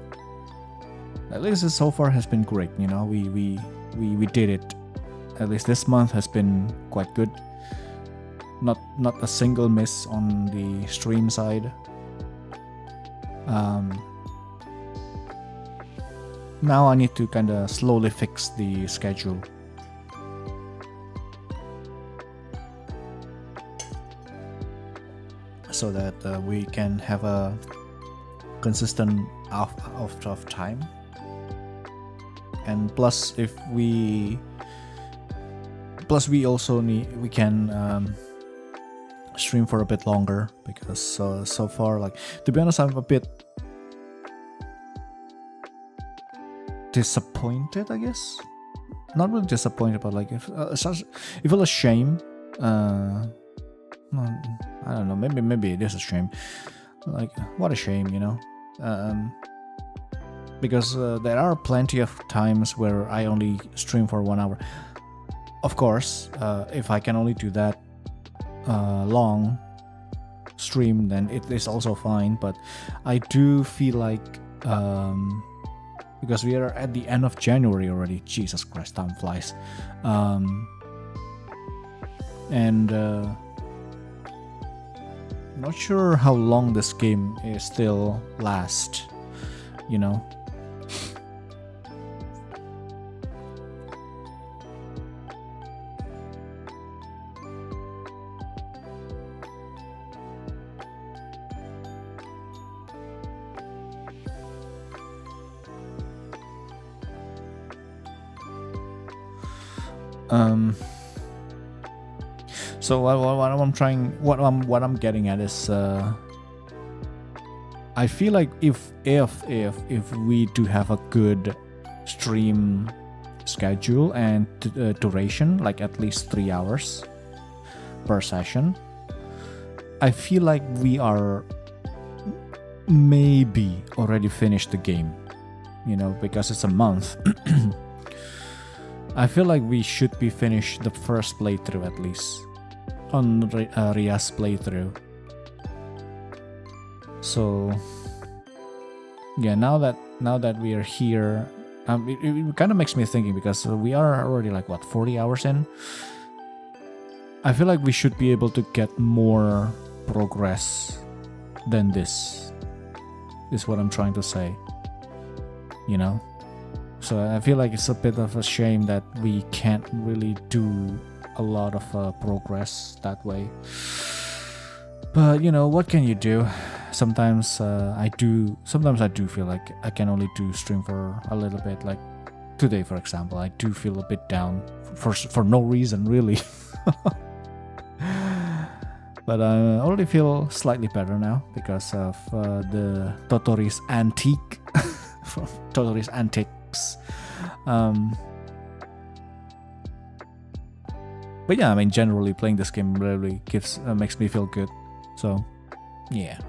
At least so far has been great, you know. We did it. At least this month has been quite good. Not a single miss on the stream side. Now I need to kind of slowly fix the schedule. So that we can have a consistent of time. And plus we also we can stream for a bit longer, because so far, like, to be honest, I'm a bit disappointed, I guess. Not really disappointed, but like, if you feel a shame. No, I don't know, maybe it is a shame. Like, what a shame, you know. Because there are plenty of times where I only stream for 1 hour. Of course, if I can only do that long stream, then it is also fine. But I do feel like, because we are at the end of January already, Jesus Christ, time flies. And not sure how long this game is still last, you know. So what I'm getting at is, I feel like if we do have a good stream schedule and duration, like at least 3 hours per session, I feel like we are maybe already finished the game, you know, because it's a month. I feel like we should be finished the first playthrough at least on Rias playthrough. So yeah, now that we are here, it kind of makes me thinking, because we are already like, what, 40 hours in. I feel like we should be able to get more progress than this, is what I'm trying to say, you know. So I feel like it's a bit of a shame that we can't really do a lot of progress that way. But, you know, what can you do? Sometimes I do feel like I can only do stream for a little bit. Like today, for example, I do feel a bit down for no reason, really. But I already feel slightly better now because of the Totori's antique. Totori's antics. But yeah, I mean, generally playing this game really makes me feel good. So yeah.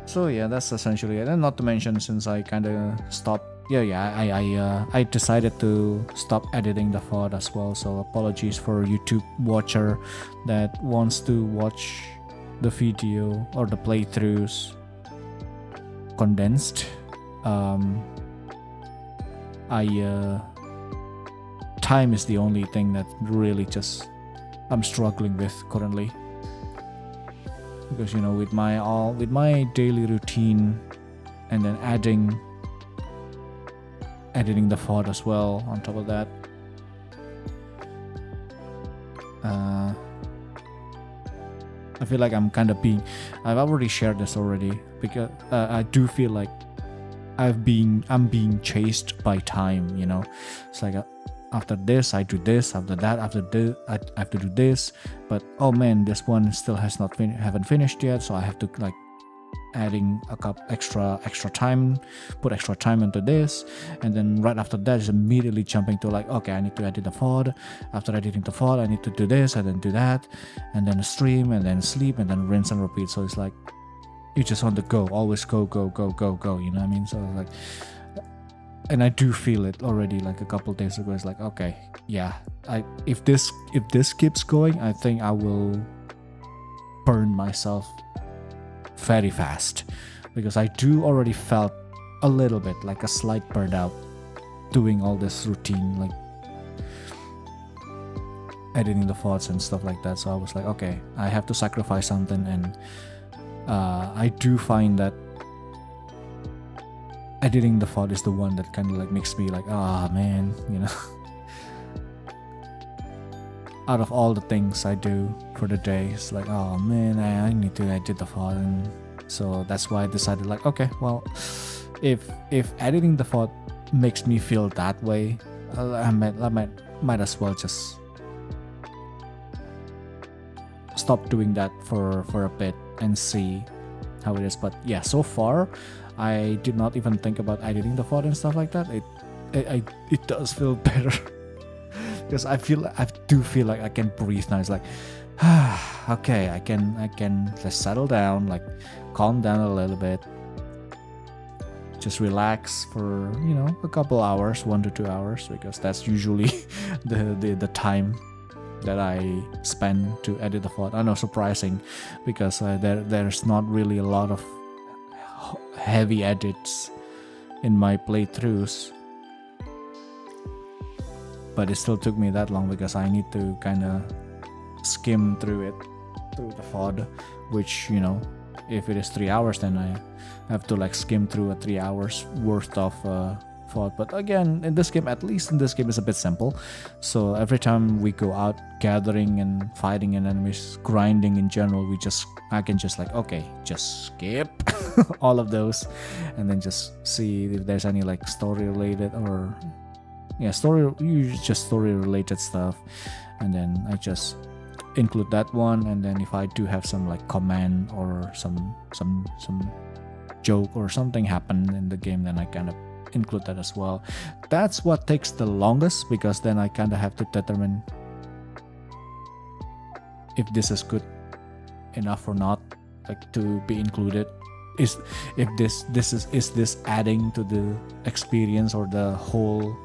So yeah, that's essentially it. And not to mention, since I kind of stopped, I decided to stop editing the VOD as well. So apologies for YouTube watcher that wants to watch the video or the playthroughs condensed. Time is the only thing that really just I'm struggling with currently, because you know, with my daily routine and then editing the VOD as well on top of that, I feel like I'm kind of I've already shared this already, because I do feel like I'm being chased by time, you know. It's like after this I do this, after that, after this I have to do this, but oh man, this one still has not haven't finished yet, so I have to like adding a couple extra time, put extra time into this, and then right after that is immediately jumping to like, okay, I need to edit the VOD. After editing the VOD, I need to do this and then do that, and then stream and then sleep and then rinse and repeat. So it's like you just want to go, always go, you know what I mean? So it's like, and I do feel it already. Like a couple days ago, it's like, okay, yeah, if this keeps going, I think I will burn myself very fast, because I do already felt a little bit like a slight burnout doing all this routine, like editing the VODs and stuff like that. So I was like, okay, I have to sacrifice something, and I do find that editing the VOD is the one that kind of like makes me like, man, you know. Out of all the things I do for the day, it's like, oh man, I need to edit the VOD, and so that's why I decided like, okay, well, if editing the VOD makes me feel that way, I might as well just stop doing that for a bit and see how it is. But yeah, so far I did not even think about editing the VOD and stuff like that. It does feel better. Because I do feel like I can breathe now. It's like, okay, I can just settle down, like calm down a little bit, just relax for, you know, a couple hours, 1 to 2 hours, because that's usually the time that I spend to edit the VOD. I know, surprising, because there's not really a lot of heavy edits in my playthroughs. But it still took me that long because I need to kind of skim through the VOD, which, you know, if it is 3 hours, then I have to like skim through a 3 hours worth of VOD. But again, at least in this game, it's a bit simple. So every time we go out gathering and fighting and enemies, grinding in general, I can just like, okay, just skip all of those, and then just see if there's any like story related or story related stuff, and then I just include that one. And then if I do have some like comment or some joke or something happen in the game, then I kind of include that as well. That's what takes the longest, because then I kind of have to determine if this is good enough or not, like to be included. Is this adding to the experience or the whole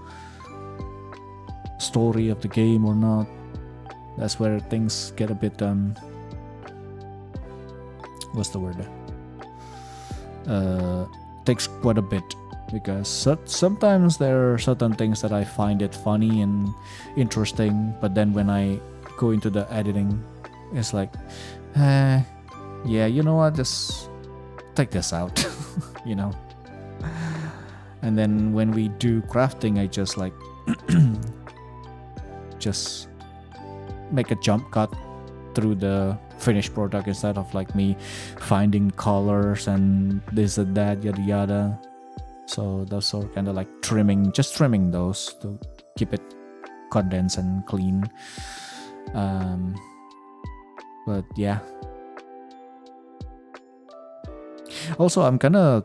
story of the game or not? That's where things get a bit what's the word, takes quite a bit, because sometimes there are certain things that I find it funny and interesting, but then when I go into the editing, it's like, yeah, you know what, just take this out. You know. And then when we do crafting, I just like just make a jump cut through the finished product instead of like me finding colors and this and that, yada yada. So those are kind of like trimming those to keep it condensed and clean. But yeah. Also, I'm kind of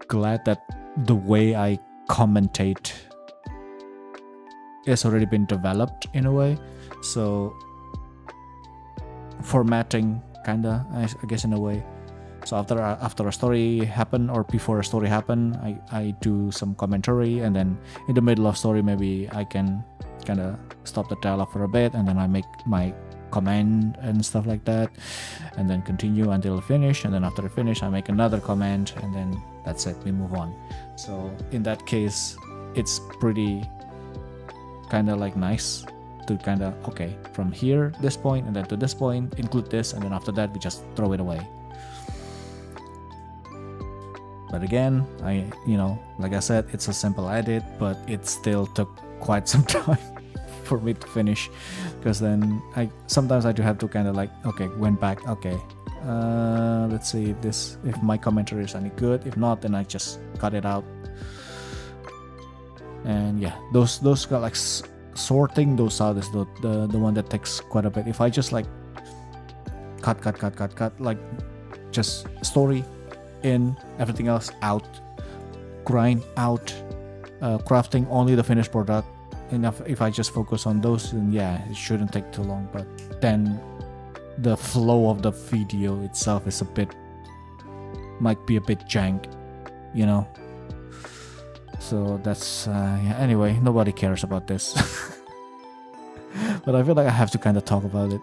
glad that the way I commentate has already been developed in a way. So formatting kinda, I guess, in a way. So after a story happen or before a story happen, I do some commentary, and then in the middle of story maybe I can kind of stop the dialogue for a bit, and then I make my command and stuff like that, and then continue until I finish, and then after I finish I make another command, and then that's it, we move on. So in that case it's pretty kind of like nice to kind of, okay, from here this point and then to this point include this, and then after that we just throw it away. But again, like I said, it's a simple edit, but it still took quite some time for me to finish, because then sometimes I do have to kind of like, okay, went back, okay, let's see if my commentary is any good. If not, then I just cut it out. And yeah, those got like sorting those out is the one that takes quite a bit. If I just like cut, like just story in, everything else out, grind out, crafting only the finished product, enough. If I just focus on those, then yeah, it shouldn't take too long. But then the flow of the video itself is might be a bit jank, so that's yeah, anyway, nobody cares about this. But I feel like I have to kind of talk about it.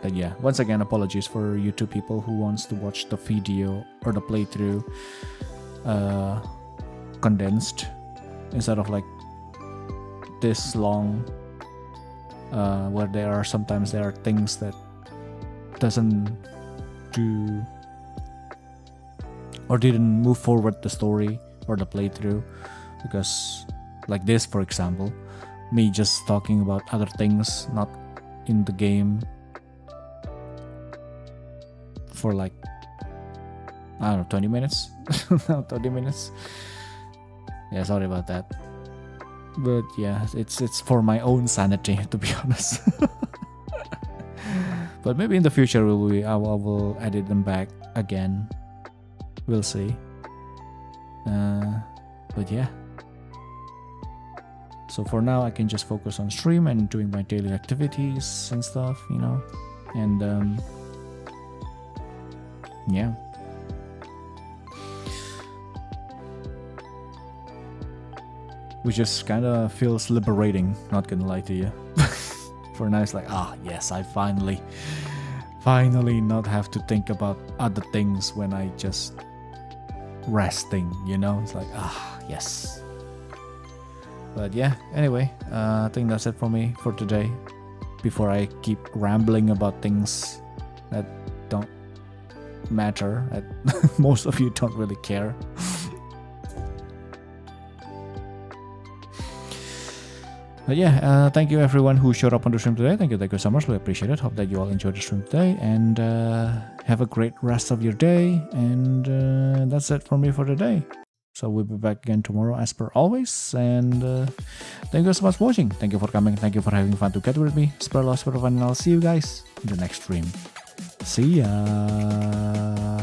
But yeah, once again, apologies for you two people who wants to watch the video or the playthrough condensed instead of like this long, where sometimes there are things that doesn't do or didn't move forward the story or the playthrough, because like this, for example, me just talking about other things not in the game for like, I don't know, 20 minutes. No, 30 minutes. Yeah, sorry about that. But yeah, it's for my own sanity, to be honest. But maybe in the future I will edit them back again. We'll see. But yeah. So for now, I can just focus on stream and doing my daily activities and stuff, and yeah. Which just kind of feels liberating, not gonna lie to you. For now, it's like, yes, I finally not have to think about other things when I just resting, It's like, yes. But yeah, anyway, I think that's it for me for today. Before I keep rambling about things that don't matter, that most of you don't really care. But yeah, thank you everyone who showed up on the stream today. Thank you so much. We appreciate it. Hope that you all enjoyed the stream today, and have a great rest of your day. And that's it for me for today. So we'll be back again tomorrow as per always. And thank you so much for watching. Thank you for coming. Thank you for having fun together with me. Spread love, spread fun, and I'll see you guys in the next stream. See ya.